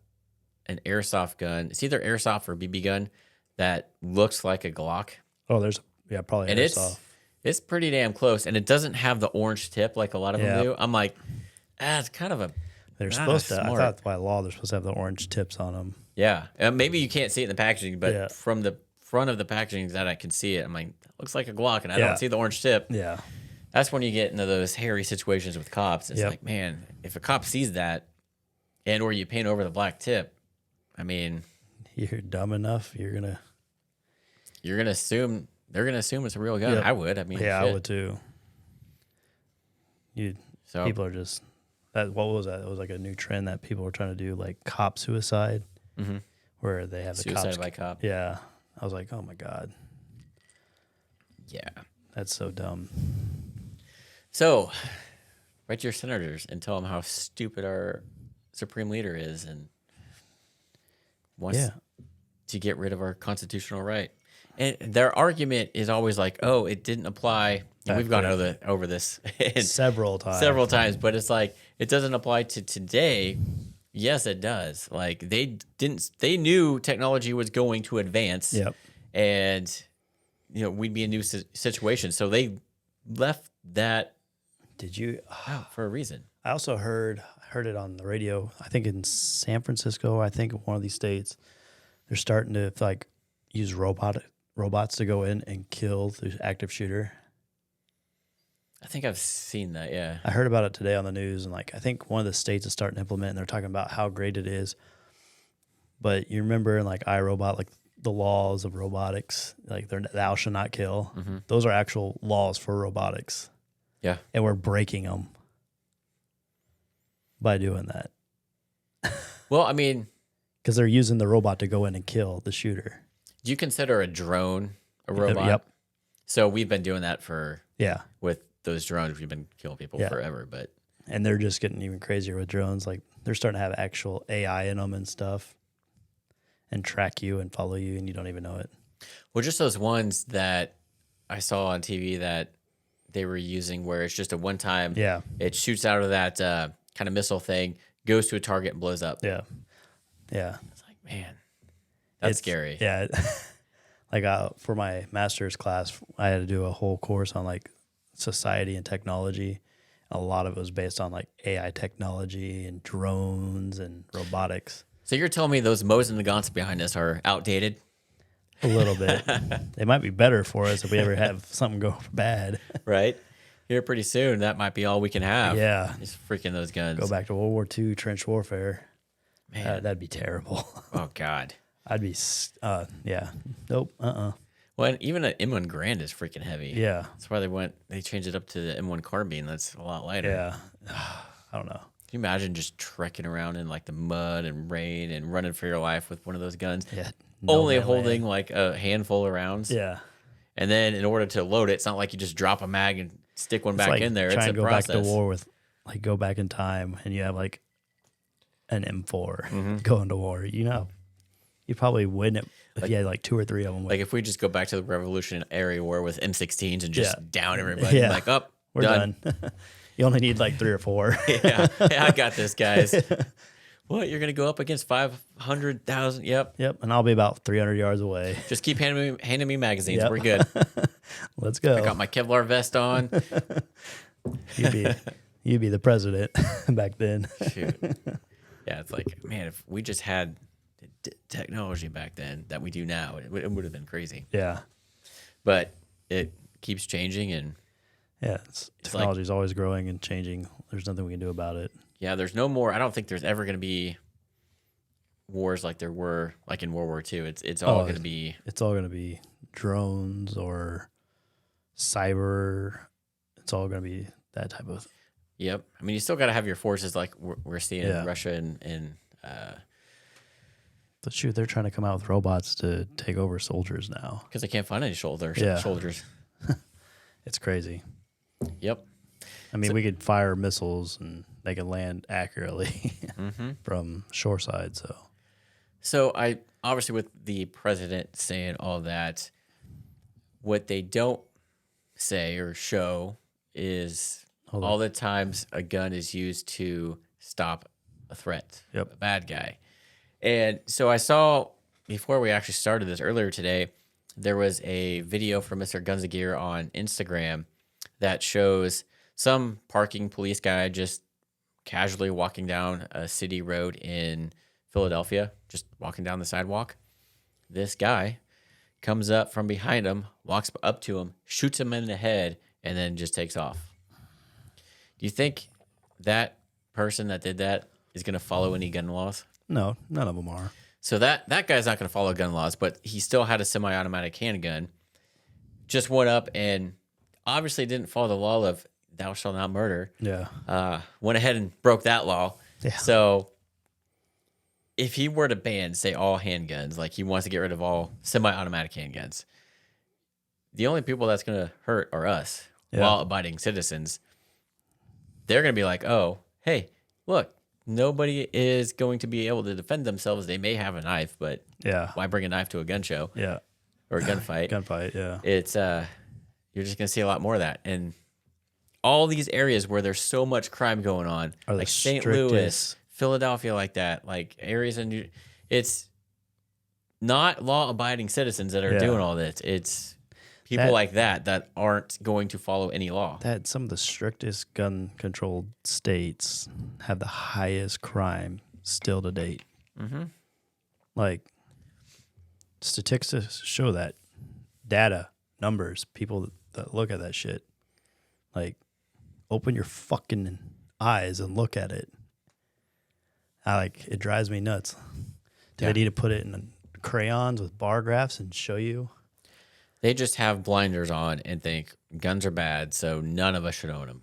an airsoft gun. It's either airsoft or BB gun that looks like a Glock. Oh, there's probably and airsoft. It's pretty damn close, and it doesn't have the orange tip like a lot of them do. I'm like, it's kind of a. They're supposed to. I thought by law they're supposed to have the orange tips on them. Yeah, maybe you can't see it in the packaging, but from the front of the packaging that I can see it, I'm like, that looks like a Glock, and I don't see the orange tip. Yeah, that's when you get into those hairy situations with cops. It's like, man, if a cop sees that, and or you paint over the black tip, I mean, You're dumb enough. You're gonna assume they're gonna assume it's a real gun. Yep. I would. I mean, yeah, shit. I would too. So People are just that. What was that? It was like a new trend that people were trying to do, like cop suicide, where they have the suicide cops. by cop. Yeah, I was like, oh my god, Yeah. that's so dumb. So, write to your senators and tell them how stupid our supreme leader is and wants to get rid of our constitutional right. And their argument is always like, "Oh, it didn't apply." And we've gone over this Several times. but it's like it doesn't apply to today. Yes, it does. Like they knew technology was going to advance. Yep. And we'd be in a new situation. So they left that Did you? out for a reason. I also heard it on the radio. I think in San Francisco. I think one of these states, they're starting to like use robots to go in and kill the active shooter. I think I've seen that. Yeah. I heard about it today on the news, and like I think one of the states is starting to implement, and they're talking about how great it is. But you remember in like iRobot, like the laws of robotics, like thou shall not kill. Mm-hmm. Those are actual laws for robotics. Yeah. And we're breaking them by doing that. Well, I mean, Because they're using the robot to go in and kill the shooter. do you consider a drone a robot? Yep. So we've been doing that Yeah. with those drones. We've been killing people forever, but And they're just getting even crazier with drones. Like they're starting to have actual AI in them and stuff and track you and follow you and you don't even know it. well, just those ones that I saw on TV that they were using where it's just a one time. Yeah. It shoots out of that kind of missile thing, goes to a target and blows up. Yeah. Yeah. It's like, man, that's It's scary. Yeah. Like for my master's class, I had to do a whole course on like society and technology. A lot of it was based on like AI technology and drones and robotics. So you're telling me those Mosin Nagants behind us are outdated? A little bit. They might be better for us if we ever have something go bad. Right? Here pretty soon, that might be all we can have. Yeah. Just freaking those guns. Go back to World War II trench warfare. Man. That'd be terrible. Oh, God. I'd be, yeah. Nope. Well, and even an M1 Grand is freaking heavy. Yeah. That's why they changed it up to the M1 Carbine. That's a lot lighter. Yeah. I don't know. Can you imagine just trekking around in like the mud and rain and running for your life with one of those guns? Yeah. Only No holding like a handful of rounds. Yeah. And then in order to load it, it's not like you just drop a mag and stick one It's back like in there. It's trying a to go process. back to war with, like, go back in time and you have like an M4 Mm-hmm. going to war. You probably win it if you had like 2 or 3 of them. Like if we just go back to the Revolutionary War with M16s and just down everybody, Yeah. like, oh, we're done. You only need like 3 or 4. Yeah, hey, I got this, guys. What? You're gonna go up against 500,000? Yep. Yep. And I'll be about 300 yards away. Just keep handing me magazines. Yep. We're good. Let's go. I got my Kevlar vest on. You'd be the president back then. Shoot. Yeah, it's like, man, if we just had technology back then that we do now, it would have been crazy. Yeah. But it keeps changing, and Yeah. Technology is always growing and changing. There's nothing we can do about it. yeah, there's no more. I don't think there's ever going to be wars like there were, like in World War II. It's all going to be. It's all going to be drones or cyber. It's all going to be that type of. Yep. I mean, you still got to have your forces like we're seeing Yeah. Russia and But shoot, they're trying to come out with robots to take over soldiers now. because they can't find any soldiers. It's crazy. Yep. I mean, we could fire missiles and they can land accurately from shoreside. So I obviously with the president saying all that, what they don't say or show is all the times a gun is used to stop a threat, a bad guy. And so I saw before we actually started this earlier today, there was a video from Mr. Guns of Gear on Instagram that shows some parking police guy just casually walking down a city road in Philadelphia, just walking down the sidewalk. This guy comes up from behind him, walks up to him, shoots him in the head, and then just takes off. Do you think that person that did that is going to follow any gun laws. No, none of them are. So that guy's not going to follow gun laws, but he still had a semi-automatic handgun. Just went up and obviously didn't follow the law of thou shalt not murder. Yeah. Went ahead and broke that law. Yeah. So if he were to ban, say, all handguns, like he wants to get rid of all semi-automatic handguns, the only people that's going to hurt are us, law-abiding citizens. They're going to be like, oh, hey, look, nobody is going to be able to defend themselves. They may have a knife, but why bring a knife to a gun show? Yeah. Or a gunfight? Gunfight, yeah. It's, you're just going to see a lot more of that. And all these areas where there's so much crime going on, Are like the St. strictest. Louis, Philadelphia, like that, like areas in it's not law-abiding citizens that are doing all this. It's people like that aren't going to follow any law. That some of the strictest gun-controlled states have the highest crime still to date. Mm-hmm. Like, statistics show that. Data, numbers, people that look at that shit. Like, open your fucking eyes and look at it. It drives me nuts. Do they need to put it in crayons with bar graphs and show you? They just have blinders on and think guns are bad, so none of us should own them.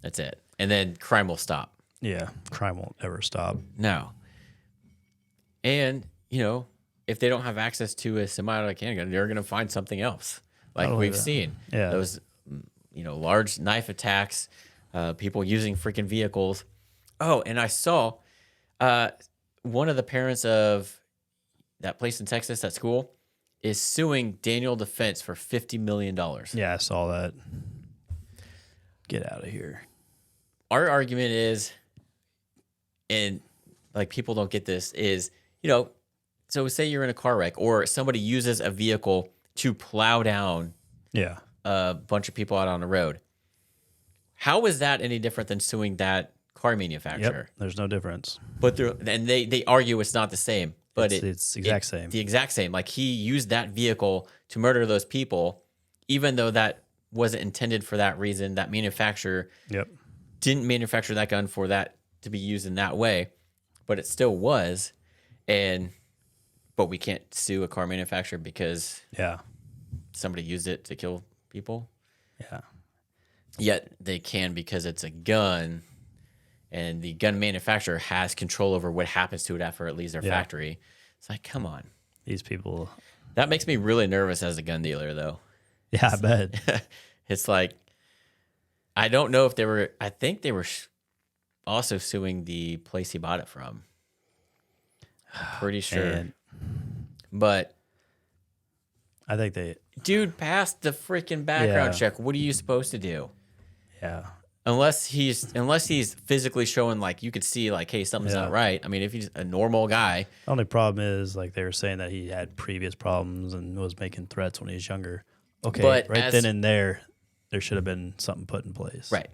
That's it. And then crime will stop. Yeah, crime won't ever stop. No. And, you know, if they don't have access to a semi-automatic handgun, they're going to find something else. Like we've seen. Yeah. Those, you know, large knife attacks, people using freaking vehicles. Oh, and I saw one of the parents of that place in Texas, that school, is suing Daniel Defense for $50 million. Yeah, I saw that. Get out of here. Our argument is, and like people don't get this, is, you know, so say you're in a car wreck or somebody uses a vehicle to plow down a bunch of people out on the road. How is that any different than suing that car manufacturer? Yep, there's no difference. But they argue it's not the same. But it's the exact same. The exact same. Like he used that vehicle to murder those people, even though that wasn't intended for that reason. That manufacturer didn't manufacture that gun for that to be used in that way, but it still was. But we can't sue a car manufacturer because somebody used it to kill people. Yeah. Yet they can because it's a gun. And the gun manufacturer has control over what happens to it after it leaves their factory. It's like, come on. These people. That makes me really nervous as a gun dealer, though. Yeah, I bet. It's like, I don't know if they were, I think they were also suing the place he bought it from. I'm pretty sure. But I think they. Dude passed the freaking background check. What are you supposed to do? Yeah. Unless he's physically showing, like, you could see, like, hey, something's not right. I mean, if he's a normal guy. The only problem is, like, they were saying that he had previous problems and was making threats when he was younger. Okay, but then and there should have been something put in place. Right.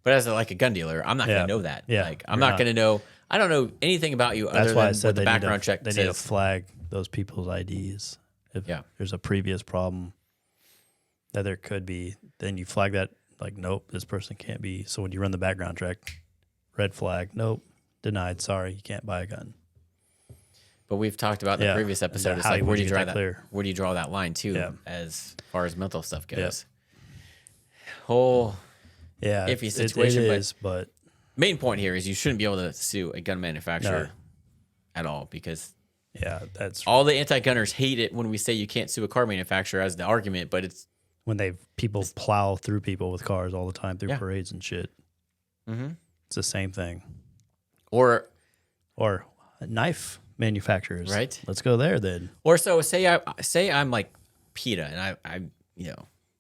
But as a gun dealer, I'm not going to know that. Yeah, like, I'm not going to know. I don't know anything about you other than what the background check says. They need to flag those people's IDs. If there's a previous problem that there could be, then you flag that. Like, nope, this person can't be. So when you run the background check, red flag, nope, denied, sorry, you can't buy a gun. But we've talked about in the previous episode. It's like, where do you draw that? Where do you draw that line too, as far as mental stuff goes? Whole iffy situation. It is, but main point here is you shouldn't be able to sue a gun manufacturer at all because that's all the anti-gunners hate it when we say you can't sue a car manufacturer as the argument, but it's. When people plow through people with cars all the time through parades and shit. Mm-hmm. It's the same thing. Or knife manufacturers. Right. Let's go there then. Or so say I'm like PETA and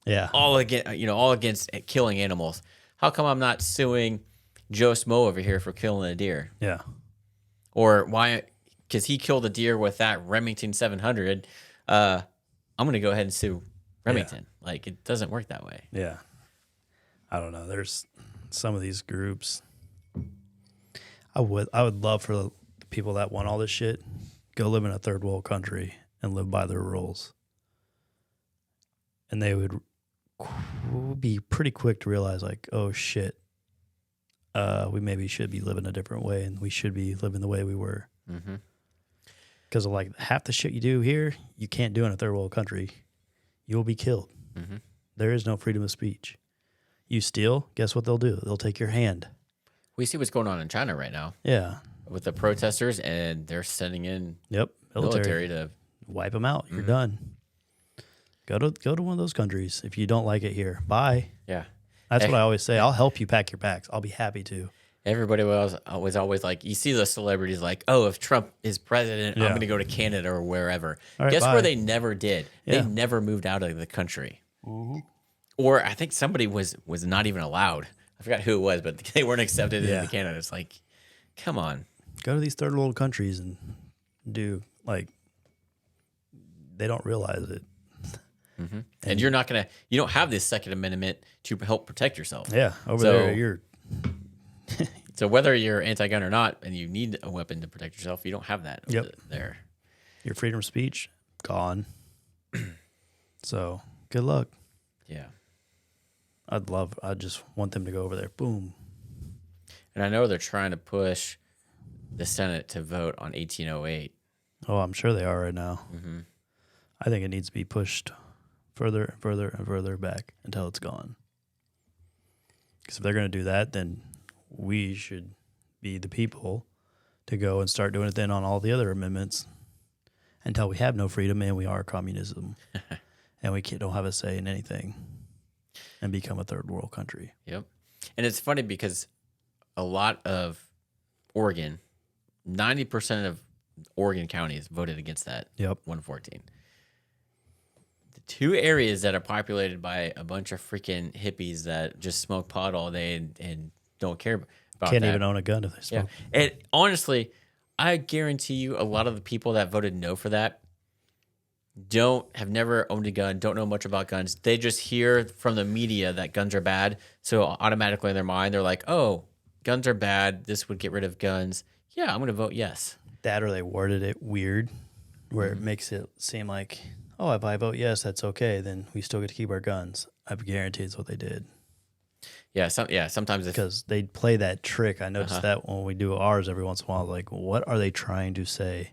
I all against killing animals. How come I'm not suing Joe Smo over here for killing a deer? Yeah. Or why? Because he killed a deer with that Remington 700. I'm going to go ahead and sue Remington. Like, it doesn't work that way. Yeah. I don't know. There's some of these groups. I would love for the people that want all this shit go live in a third world country and live by their rules. And they would be pretty quick to realize, like, oh shit, we maybe should be living a different way, and we should be living the way we were. Because of like half the shit you do here, you can't do in a third world country. You will be killed. There is no freedom of speech. You steal, guess what they'll do? They'll take your hand. We see what's going on in China right now. Yeah. With the protesters, and they're sending in Military to wipe them out. You're done. Go to one of those countries if you don't like it here. Bye. Yeah. That's what I always say. I'll help you pack your bags. I'll be happy to. Everybody was always like, you see those celebrities like, oh, if Trump is president, I'm going to go to Canada or wherever. Right, Guess bye. where they never did? Yeah. They never moved out of the country. Or I think somebody was not even allowed. I forgot who it was, but they weren't accepted into Canada. It's like, come on. Go to these third world countries and do, like, they don't realize it. And you're not going to, you don't have this Second Amendment to help protect yourself. Yeah. Over there, you're... So whether you're anti-gun or not, and you need a weapon to protect yourself, you don't have that over there. Your freedom of speech, gone. So, good luck. Yeah. I just want them to go over there. Boom. And I know they're trying to push the Senate to vote on 1808. Oh, I'm sure they are right now. I think it needs to be pushed further and further and further back until it's gone. Because if they're going to do that, then we should be the people to go and start doing it then on all the other amendments until we have no freedom and we are communism and we don't have a say in anything and become a third world country. Yep. And it's funny because a lot of Oregon, 90% of Oregon counties voted against that. 114. The two areas that are populated by a bunch of freaking hippies that just smoke pot all day and don't care about Can't that. even own a gun if they smoke. Yeah. And honestly, I guarantee you a lot of the people that voted no for that have never owned a gun, don't know much about guns. They just hear from the media that guns are bad. So automatically in their mind, they're like, oh, guns are bad. This would get rid of guns. Yeah, I'm going to vote yes. That or they worded it weird where it makes it seem like, oh, if I vote yes, that's okay. Then we still get to keep our guns. I guarantee it's what they did. Yeah, sometimes Because they play that trick. I noticed that when we do ours every once in a while, like, what are they trying to say?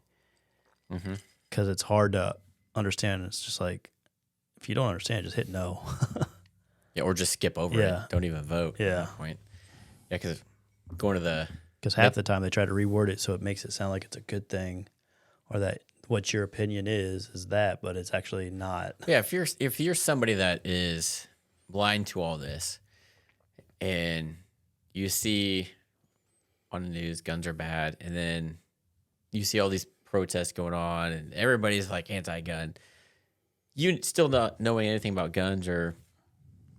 Because it's hard to understand. It's just like, if you don't understand, just hit no. yeah, or just skip over it. Don't even vote at Yeah. that point. Yeah, because going to the... Because half the time they try to reword it so it makes it sound like it's a good thing or that what your opinion is that, but it's actually not. Yeah, if you're somebody that is blind to all this and you see on the news guns are bad and then you see all these protests going on and everybody's like anti-gun, you still not knowing anything about guns or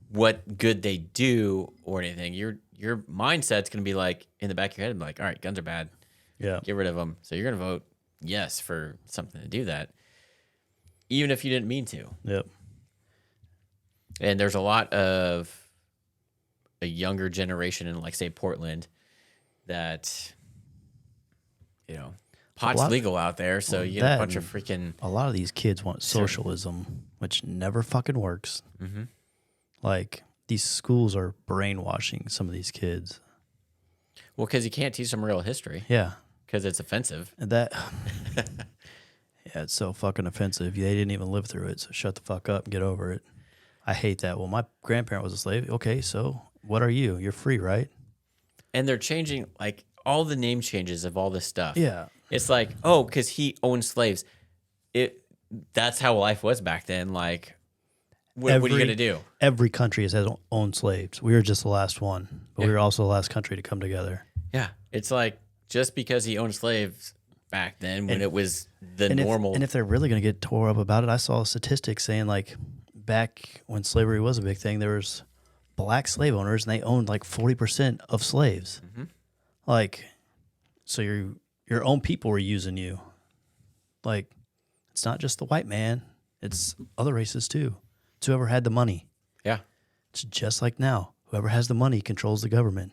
what good they do or anything, your mindset's going to be like in the back of your head, like, all right, guns are bad. Yeah. Get rid of them. So you're going to vote yes for something to do that, even if you didn't mean to. Yep. And there's a lot of a younger generation in, like, say, Portland that, pot's legal out there. So you get a bunch of freaking... A lot of these kids want socialism, which never fucking works. Like, these schools are brainwashing some of these kids. Well, because you can't teach them real history. Yeah. Because it's offensive. And that... yeah, it's so fucking offensive. They didn't even live through it, so shut the fuck up and get over it. I hate that. Well, my grandparent was a slave. Okay, so what are you? You're free, right? And they're changing, like, all the name changes of all this stuff. Yeah. It's like, oh, because he owned slaves. That's how life was back then. Like, what are you going to do? Every country has its own slaves. We were just the last one, but we were also the last country to come together. Yeah. It's like, just because he owned slaves back then when it was the normal. And if they're really going to get tore up about it, I saw a statistic saying, like, back when slavery was a big thing, there was black slave owners, and they owned like 40% of slaves. Like, so your own people were using you. Like, it's not just the white man; it's other races too. It's whoever had the money. Yeah, it's just like now. Whoever has the money controls the government.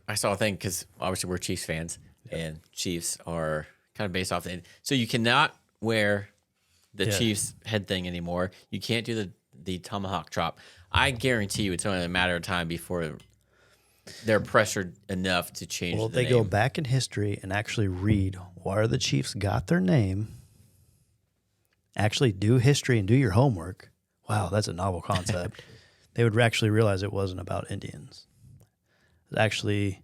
I saw a thing because obviously we're Chiefs fans, and Chiefs are kind of based off the. So you cannot wear the Chiefs head thing anymore. You can't do the tomahawk chop. I guarantee you it's only a matter of time before they're pressured enough to change Well, the they name. go back in history and actually read where the Chiefs got their name, actually do history and do your homework. Wow, that's a novel concept. They would actually realize it wasn't about Indians. It was actually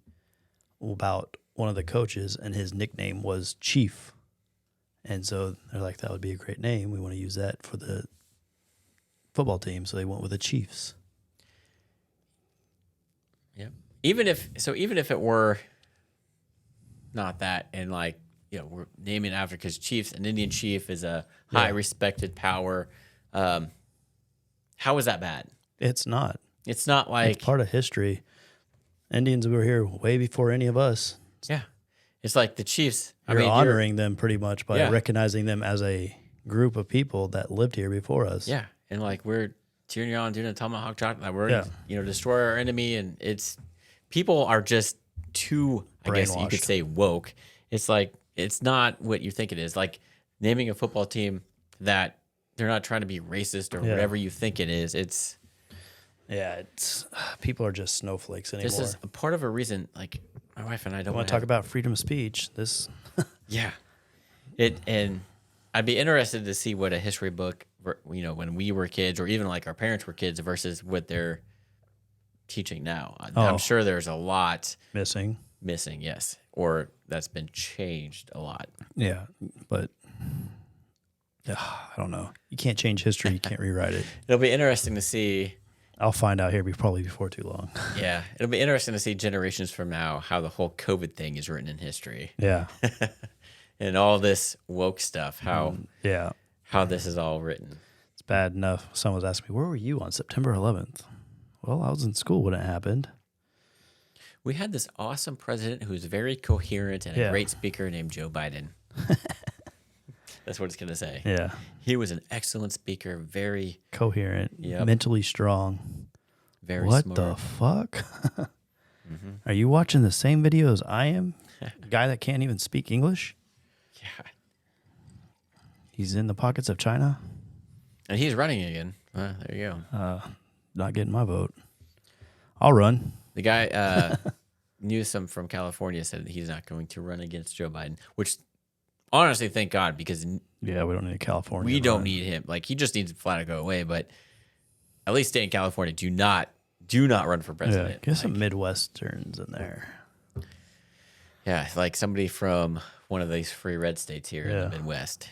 about one of the coaches, and his nickname was Chief. And so they're like, that would be a great name. We want to use that for the football team. So they went with the Chiefs. Yeah. Even if it were not that, and like, we're naming it after, because Chiefs, an Indian chief is a high respected power. How is that bad? It's not. It's not like It's part of history. Indians were here way before any of us. yeah. It's like the Chiefs. You're honoring them pretty much by Yeah. recognizing them as a group of people that lived here before us. Yeah, and like we're cheering you on, doing a tomahawk shot, like we're Yeah. destroy our enemy, and it's people are just too, I guess you could Brainwashed. say, woke. It's like it's not what you think it is. Like naming a football team that they're not trying to be racist or Yeah. whatever you think it is. It's It's people are just snowflakes anymore. this is a part of a reason. Like my wife and I don't want to talk about freedom of speech. This Yeah, and I'd be interested to see what a history book, when we were kids, or even like our parents were kids, versus what they're teaching now. I'm sure there's a lot missing. yes, or that's been changed a lot. Yeah, but I don't know. You can't change history. You can't rewrite it. It'll be interesting to see. I'll find out here probably before too long. Yeah, it'll be interesting to see generations from now how the whole COVID thing is written in history, Yeah, and all this woke stuff. How this is all written. it's bad enough. Someone was asking me, "Where were you on September 11th?" Well, I was in school when it happened. We had this awesome president who's very coherent and a Yeah. great speaker named Joe Biden. That's what it's going to say. Yeah, He was an excellent speaker, very, coherent, Yep. mentally strong. very What smart. the fuck? Are you watching the same video as I am? Guy that can't even speak English? Yeah. He's in the pockets of China? And he's running again. There you go. Not getting my vote. I'll run. The guy, Newsom from California, said that he's not going to run against Joe Biden, which honestly, thank God, because Yeah, we don't need California. we to don't run. need him. Like, he just needs to flat out go away, but at least stay in California. Do not run for Yeah, president. get some Midwesterns in there. Yeah, like somebody from one of these free red states here in Yeah. the Midwest.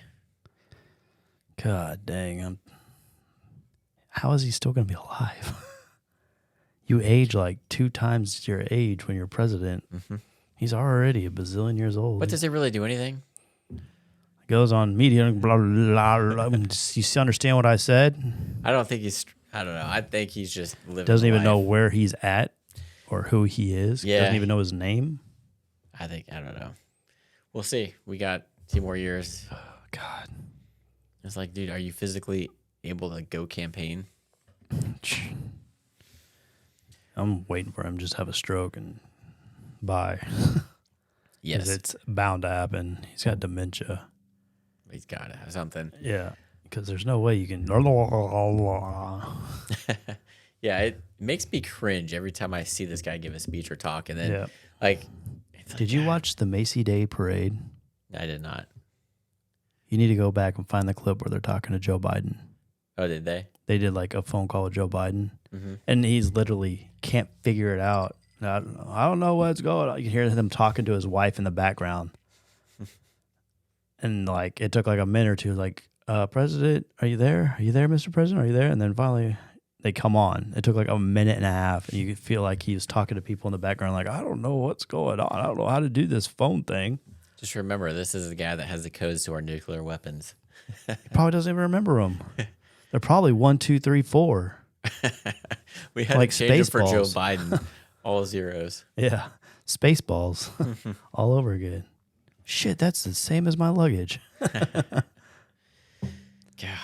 God dang. How is he still going to be alive? You age like 2 times your age when you're president. He's already a bazillion years old. But does it really do anything? Goes on media and blah, blah, blah, blah. You understand what I said? I don't think he's. I don't know. I think he's just living. Doesn't even life. know where he's at or who he is. Yeah. Doesn't even know his name. I don't know. We'll see. We got 2 more years. Oh, God. It's like, dude, are you physically able to go campaign? I'm waiting for him to just have a stroke and bye. 'Cause Yes, it's bound to happen. He's got dementia. he's got to have something. Yeah. Because there's no way you can. Yeah, it makes me cringe every time I see this guy give a speech or talk, and then Yeah. like, it's like, Did you watch the Macy Day parade? I did not. You need to go back and find the clip where they're talking to Joe Biden. Oh, did they? They did like a phone call with Joe Biden, Mm-hmm. and he's literally can't figure it out. I don't know what's going on. You can hear them talking to his wife in the background. And like it took like a minute or two, like, President, are you there? Are you there, Mr. President? Are you there? And then finally they come on. It took like a minute and a half, and you could feel like he was talking to people in the background, like, I don't know what's going on. I don't know how to do this phone thing. Just remember, this is the guy that has the codes to our nuclear weapons. He probably doesn't even remember them. They're probably 1, 2, 3, 4. We had Like to change it for Joe Spaceballs. Biden. All zeros. Yeah. Spaceballs all over again. Shit, that's the same as my luggage. God,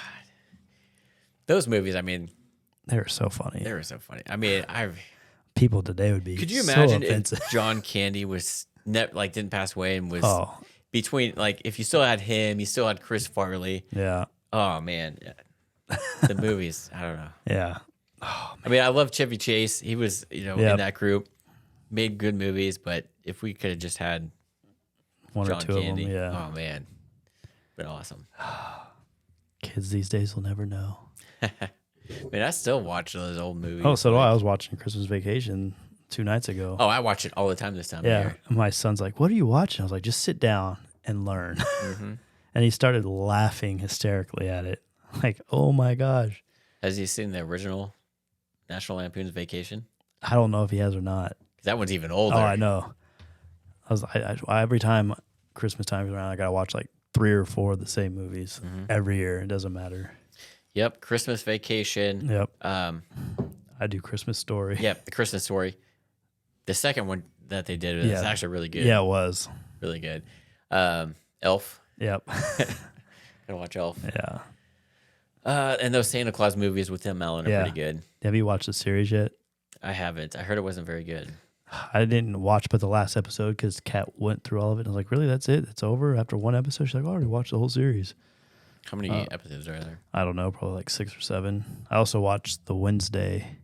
those movies. I mean, They were so funny. they were so funny. I mean, People today would be could you so imagine offensive. if John Candy was didn't pass away and was Oh, between, like, if you still had him, you still had Chris Farley. yeah. Oh man, the movies. I don't know. Yeah. I mean, I love Chevy Chase. He was, Yep. in that group. made good movies, but if we could have just had One John or two Candy, of them, yeah. oh man, been awesome. Kids these days will never know. Man, I still watch those old movies. Oh, so do I. I was watching Christmas Vacation 2 nights ago. Oh, I watch it all the time this time of yeah. year. And my son's like, "What are you watching?" I was like, "Just sit down and learn." Mm-hmm. And he started laughing hysterically at it. Like, oh my gosh. Has he seen the original National Lampoon's Vacation? I don't know if he has or not. 'Cause that one's even older. Oh, I know. I every time Christmas time is around, I gotta watch like 3 or 4 of the same movies every year. It doesn't matter. Yep, Christmas Vacation. Yep. I do Christmas Story. Yep, the Christmas Story. The second one that they did is actually really good. Yeah, it was. Really good. Elf. Yep. Gotta watch Elf. Yeah. And those Santa Claus movies with Tim Allen are pretty good. Have you watched the series yet? I haven't. I heard it wasn't very good. I didn't watch but the last episode because Kat went through all of it. I was like, really? That's it? It's over after one episode? She's like, I already watched the whole series. How many episodes are there? I don't know, probably like 6 or 7. I also watched the Wednesday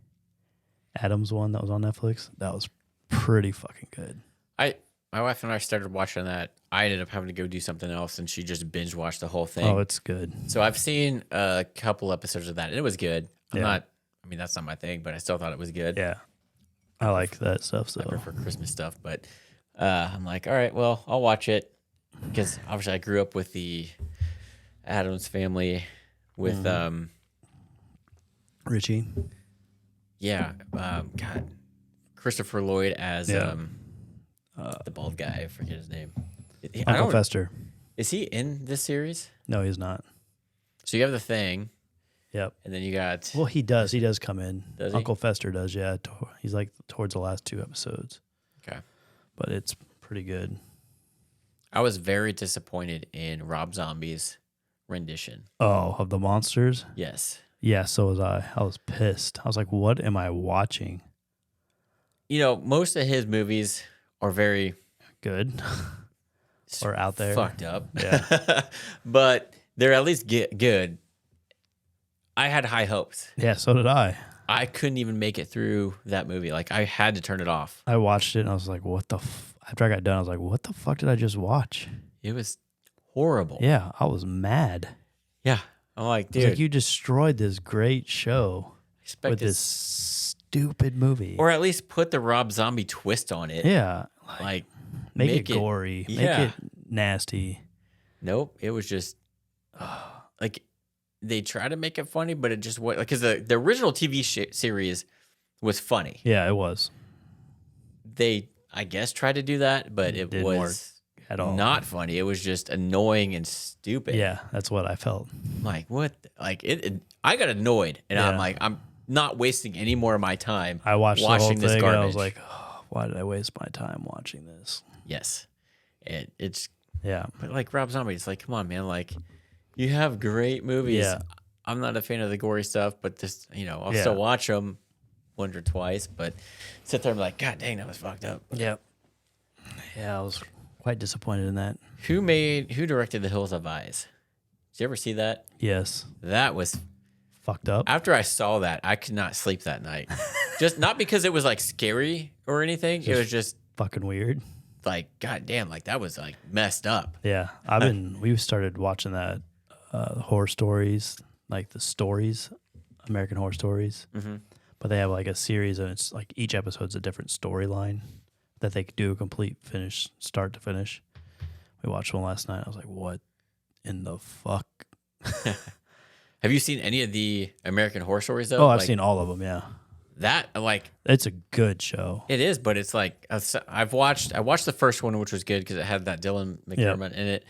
Addams one that was on Netflix. That was pretty fucking good. My wife and I started watching that. I ended up having to go do something else, and she just binge watched the whole thing. Oh, it's good. So I've seen a couple episodes of that, and it was good. That's not my thing, but I still thought it was good. Yeah. I like that stuff. So I prefer Christmas stuff, but I'm like, all right, well, I'll watch it because obviously I grew up with the Addams Family with Richie. Yeah, God, Christopher Lloyd as the bald guy. I forget his name. Uncle Fester. Is he in this series? No, he's not. So you have the Thing. Yep. And then you got. Well, he does. He does come in. Does he? Uncle Fester does. Yeah. He's like towards the last 2 episodes. Okay. But it's pretty good. I was very disappointed in Rob Zombie's rendition. Oh, of the monsters? Yes. Yeah, so was I. I was pissed. I was like, what am I watching? You know, most of his movies are very good or out there. Fucked up. Yeah. But they're at least good. I had high hopes. Yeah, so did I. I couldn't even make it through that movie. Like, I had to turn it off. I watched it and I was like, what the after I got done, I was like, what the fuck did I just watch? It was horrible. Yeah, I was mad. Yeah. I'm like, dude. It's like you destroyed this great show with this stupid movie. Or at least put the Rob Zombie twist on it. Yeah. Like make it gory. Yeah. Make it nasty. Nope. It was just like they try to make it funny, but it just was like, because the original TV series was funny. Yeah, it was. They, I guess, tried to do that, but it didn't was work at all. Not funny. It was just annoying and stupid. Yeah, that's what I felt. Like, what? Like, I got annoyed, and I'm like, I'm not wasting any more of my time. I watched watching the whole this thing garbage. And I was like, oh, why did I waste my time watching this? Yes, it's yeah. But like Rob Zombie, it's like, come on, man. Like, you have great movies. Yeah. I'm not a fan of the gory stuff, but this, I'll still watch them once or twice. But sit there and be like, God dang, that was fucked up. Yep. Yeah, I was quite disappointed in that. Who directed The Hills Have Eyes? Did you ever see that? Yes. That was fucked up. After I saw that, I could not sleep that night. Just not because it was like scary or anything. It was just fucking weird. Like, God damn, like that was like messed up. Yeah. We've started watching that horror stories, like the stories, American Horror Stories. Mm-hmm. But they have like a series and it's like each episode's a different storyline that they could do a complete finish, start to finish. We watched one last night. I was like, what in the fuck? Have you seen any of the American Horror Stories though? Oh, I've seen all of them, yeah. That, like... It's a good show. It is, but it's like... I watched the first one, which was good because it had that Dylan McDermott in it.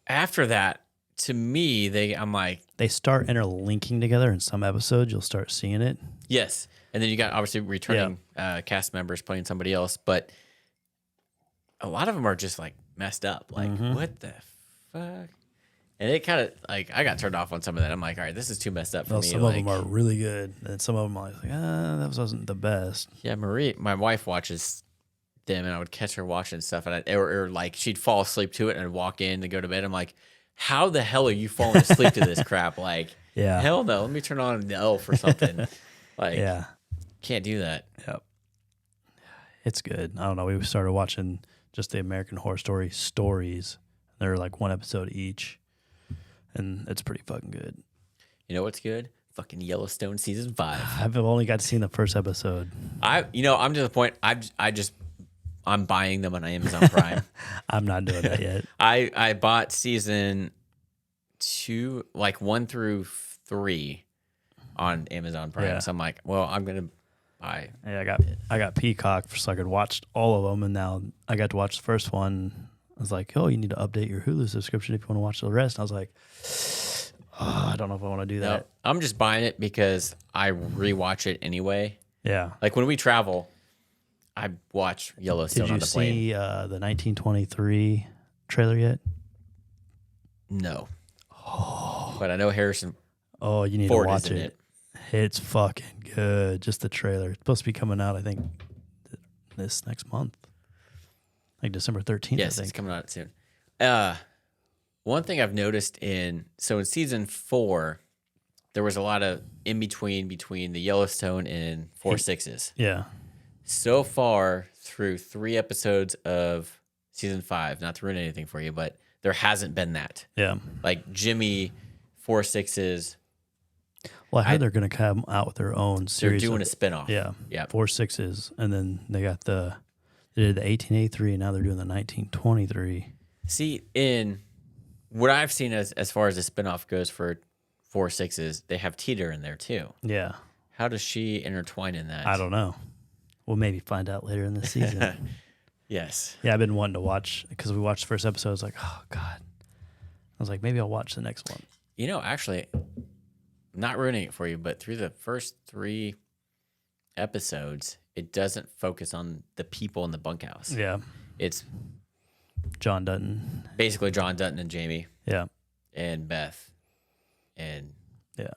After that, to me, I'm like... They start interlinking together in some episodes. You'll start seeing it. Yes. And then you got, obviously, returning cast members playing somebody else. But a lot of them are just, like, messed up. Like, what the fuck? And it kind of, like, I got turned off on some of that. I'm like, all right, this is too messed up for me. Some of them are really good. And some of them are like, that wasn't the best. Yeah, Marie, my wife watches them, and I would catch her watching stuff. And or like, she'd fall asleep to it and I'd walk in to go to bed. I'm like, how the hell are you falling asleep to this crap? Like, hell no. Let me turn on the Elf or something. Like, yeah. Can't do that. Yep. It's good. I don't know. We started watching just the American Horror Story stories. They're like one episode each, and it's pretty fucking good. You know what's good? Fucking Yellowstone season 5. I've only got to see the first episode. I'm to the point. I'm buying them on Amazon Prime. I'm not doing that yet. I bought season 2, like 1 through 3, on Amazon Prime. Yeah. So I'm like, well, I'm gonna buy. Yeah, I got Peacock so I could watch all of them, and now I got to watch the first one. I was like, oh, you need to update your Hulu subscription if you want to watch the rest. And I was like, oh, I don't know if I want to do that. No, I'm just buying it because I rewatch it anyway. Yeah. Like when we travel, I watch Yellowstone on the plane. Did you see the 1923 trailer yet? No. But I know Harrison Oh, you need Ford to watch is in it. It's fucking good. Just the trailer. It's supposed to be coming out, I think, this next month. Like December 13th, Yes, I think. it's coming out soon. One thing I've noticed in season 4, there was a lot of in between the Yellowstone and 4/6s. Yeah. So far through 3 episodes of season 5, not to ruin anything for you, but there hasn't been that. Yeah. Like Jimmy 4/6s, Well, I heard they're going to come out with their own they're series. doing a of, spinoff. yeah. Yeah. 4/6s. And then they got they did the 1883, and now they're doing the 1923. See, in what I've seen as far as the spinoff goes for 4/6s, they have Teeter in there too. Yeah. How does she intertwine in that? I don't know. We'll maybe find out later in the season. Yes. Yeah, I've been wanting to watch because we watched the first episode. I was like, oh, God. I was like, maybe I'll watch the next one. You know, actually, not ruining it for you, but through the first 3 episodes, it doesn't focus on the people in the bunkhouse. Yeah. It's John Dutton. basically John Dutton and Jamie Yeah. and Beth and Yeah.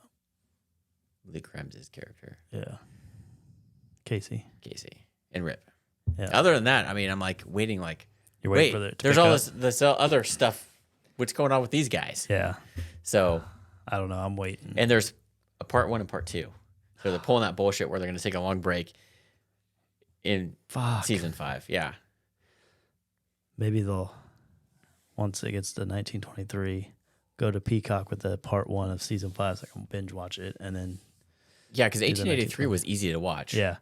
Lee Krems's character, Yeah. Casey. Casey, and Rip. Yeah. Other than that, I mean, I'm like waiting, like, You're wait, waiting for it to there's pick all up. this other stuff. What's going on with these guys? Yeah. So, I don't know. I'm waiting. and there's a part 1 and part 2. So they're pulling that bullshit where they're going to take a long break in Fuck. season 5. Yeah. Maybe they'll, once it gets to 1923, go to Peacock with the part 1 of season 5 so I can binge watch it. And then, Yeah, because the 1883 was easy to watch. yeah,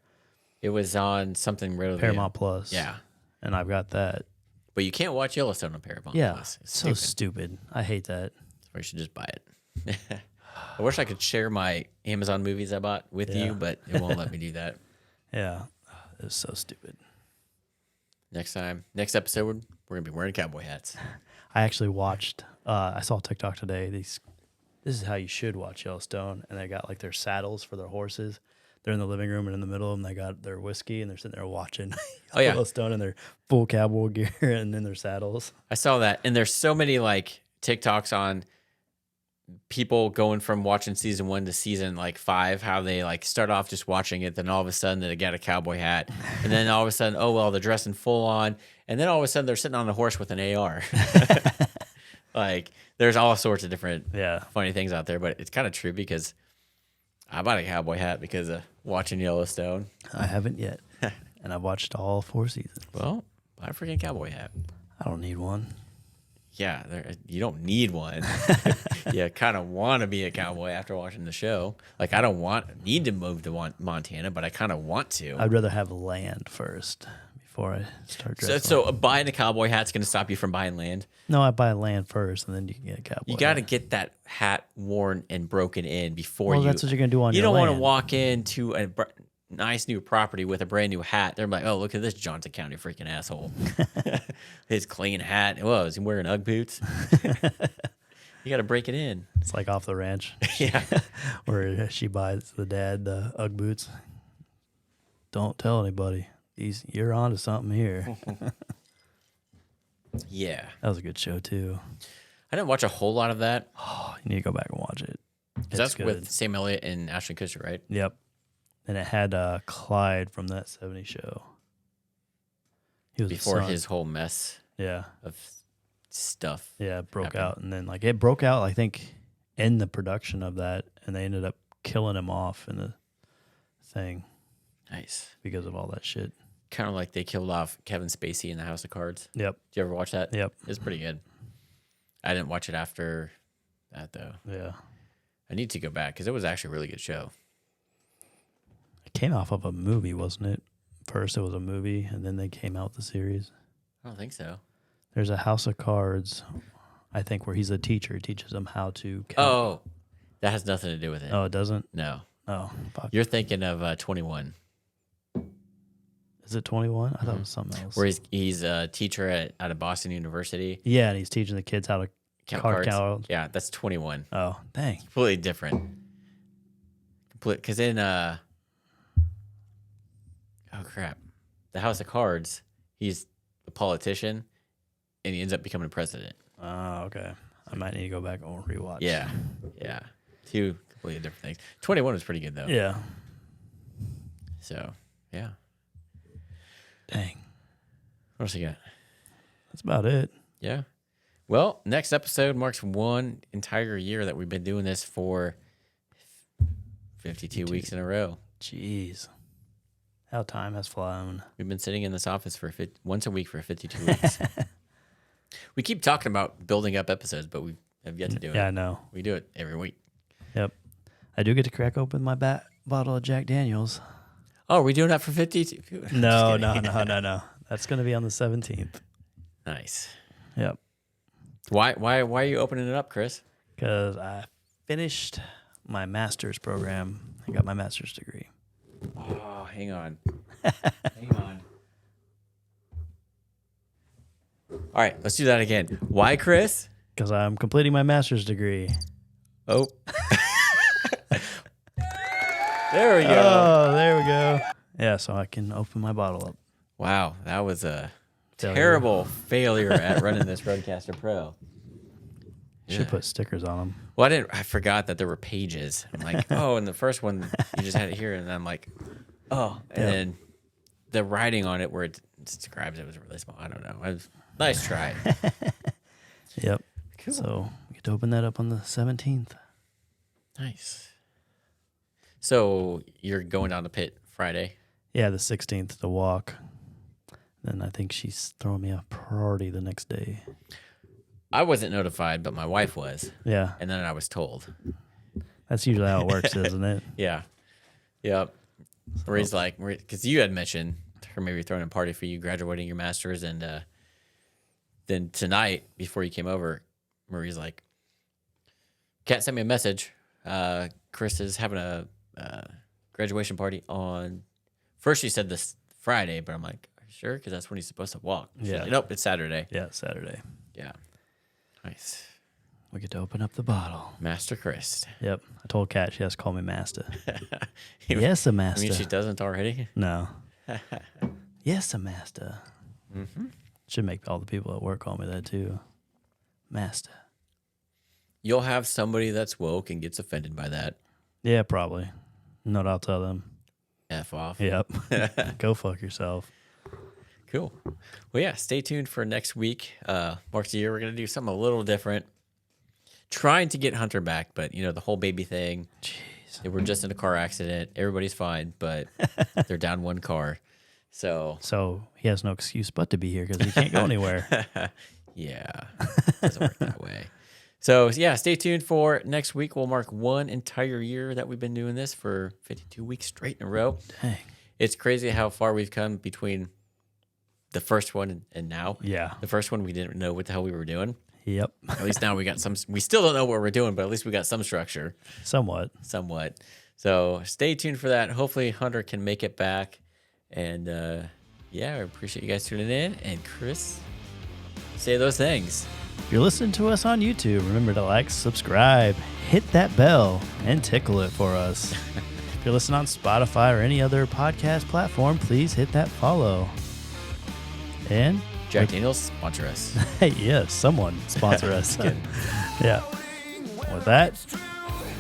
It was on something really Paramount Plus. Yeah. And I've got that. But you can't watch Yellowstone on Paramount Yeah. Plus. It's So stupid. stupid. I hate that. Or you should just buy it. I wish I could share my Amazon movies I bought with Yeah. you, but it won't let me do that. Yeah. It's so stupid. Next episode, we're going to be wearing cowboy hats. I actually watched, I saw TikTok today. This is how you should watch Yellowstone. And they got like their saddles for their horses. They're in the living room, and in the middle of them, they got their whiskey, and they're sitting there watching Oh, yeah. Yellowstone in their full cowboy gear and in their saddles. I saw that. And there's so many like TikToks on people going from watching season 1 to season like 5, how they like start off just watching it, then all of a sudden they got a cowboy hat, and then all of a sudden, oh well, they're dressing full on, and then all of a sudden they're sitting on a horse with an AR. Like there's all sorts of different funny things out there, but it's kind of true because I bought a cowboy hat because of watching Yellowstone. I haven't yet, and I've watched all 4 seasons. Well, buy a freaking cowboy hat. I don't need one. Yeah, you don't need one. You kind of want to be a cowboy after watching the show. Like I don't need to move to Montana, but I kind of want to. I'd rather have land first before I start dressing. So buying a cowboy hat's going to stop you from buying land. No, I buy land first, and then you can get a cowboy. You got to hat. get that hat worn and broken in before Well, you. that's what you're gonna do on You your don't want to land. walk into a nice new property with a brand new hat. They're like, oh, look at this Johnson County freaking asshole. His clean hat. Whoa, is he wearing Ugg boots? You got to break it in. It's like Off the Ranch. Yeah. Where she buys the dad the Ugg boots. Don't tell anybody. You're onto something here. Yeah. That was a good show too. I didn't watch a whole lot of that. Oh, you need to go back and watch it. Because that's with Sam Elliott and Ashton Kutcher, right? Yep. And it had Clyde from that 70s show. He was Before the son. his whole mess Yeah. of stuff. Yeah, it broke happened. out. And then it broke out, I think, in the production of that, and they ended up killing him off in the thing. Nice. because of all that shit. Kind of like they killed off Kevin Spacey in the House of Cards. Yep. Did you ever watch that? Yep. It's pretty good. I didn't watch it after that, though. Yeah. I need to go back because it was actually a really good show. It came off of a movie, wasn't it? First, it was a movie, and then they came out with the series. I don't think so. There's a House of Cards, I think, where he's a teacher. He teaches them how to count. Oh, that has nothing to do with it. Oh, it doesn't? No. Oh, fuck. You're thinking of 21. Is it 21? I thought it was something else. Where he's a teacher out of Boston University. Yeah, and he's teaching the kids how to Count card cards. count. Yeah, that's 21. Oh, dang. Completely different. Because in oh crap, the House of Cards, he's a politician, and he ends up becoming president. Oh, okay. I might need to go back and rewatch. Yeah, yeah, two completely different things. 21 was pretty good though. Yeah. So yeah. Dang. What else you got? That's about it. Yeah. Well, next episode marks 1 entire year that we've been doing this for 52 weeks in a row. Jeez. How time has flown. We've been sitting in this office for once a week for 52 weeks. We keep talking about building up episodes, but we have yet to do it. Yeah, I know. We do it every week. Yep. I do get to crack open my bottle of Jack Daniels. Oh, are we doing that for 52? No. That's going to be on the 17th. Nice. Yep. Why are you opening it up, Chris? Because I finished my master's program. I got my master's degree. Oh, hang on. Hang on. All right, let's do that again. Why, Chris? Because I'm completing my master's degree. Oh. There we go. Oh, there we go. Yeah, so I can open my bottle up. Wow, that was a Failure. terrible failure at running this Rodecaster Pro. Should put stickers on them. Well, I forgot that there were pages. I'm like, oh, and the first one, you just had it here. And I'm like, oh. And then the writing on it where it describes it was really small. I don't know. Nice try. Yep. Cool. So we get to open that up on the 17th. Nice. So you're going down to Pitt Friday? Yeah, the 16th to walk. Then I think she's throwing me a priority the next day. I wasn't notified, but my wife was. Yeah. And then I was told. That's usually how it works, isn't it? Yeah. Yep. Marie's like, because you had mentioned her maybe throwing a party for you graduating your master's, and then tonight before you came over, Marie's like, Kat sent me a message. Chris is having a graduation party on. First she said this Friday, but I'm like, are you sure? Because that's when he's supposed to walk. She's Yeah. like, nope, it's Saturday. Yeah, Saturday. Yeah. Nice. We get to open up the bottle. Master Chris. Yep. I told Kat she has to call me Master. Yes, a Master. I mean, she doesn't already. No. Yes, a Master. Mm-hmm. Should make all the people at work call me that too. Master. You'll have somebody that's woke and gets offended by that. Yeah, probably. No, I'll tell them. F off. Yep. Go fuck yourself. Cool. Well, yeah, stay tuned for next week. Marks the year. We're going to do something a little different. Trying to get Hunter back, but, the whole baby thing. Jeez. They were just in a car accident. Everybody's fine, but they're down one car. So he has no excuse but to be here because he can't go anywhere. Yeah, doesn't work that way. So, yeah, stay tuned for next week. We'll mark 1 entire year that we've been doing this for 52 weeks straight in a row. Dang. It's crazy how far we've come between the first one and now. Yeah. The first one, we didn't know what the hell we were doing. Yep. At least now we got some. We still don't know what we're doing, but at least we got some structure. Somewhat. So stay tuned for that. Hopefully Hunter can make it back. And yeah, I appreciate you guys tuning in. And Chris, say those things. If you're listening to us on YouTube, remember to like, subscribe, hit that bell, and tickle it for us. If you're listening on Spotify or any other podcast platform, please hit that follow. And Jack Daniels, sponsor us. hey, yes, someone sponsor us. Yeah. With that,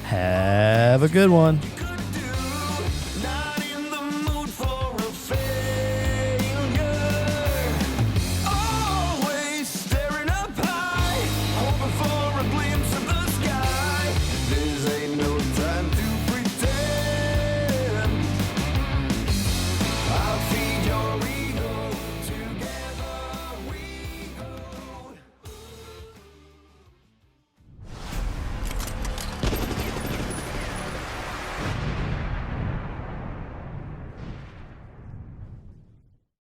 have a good one.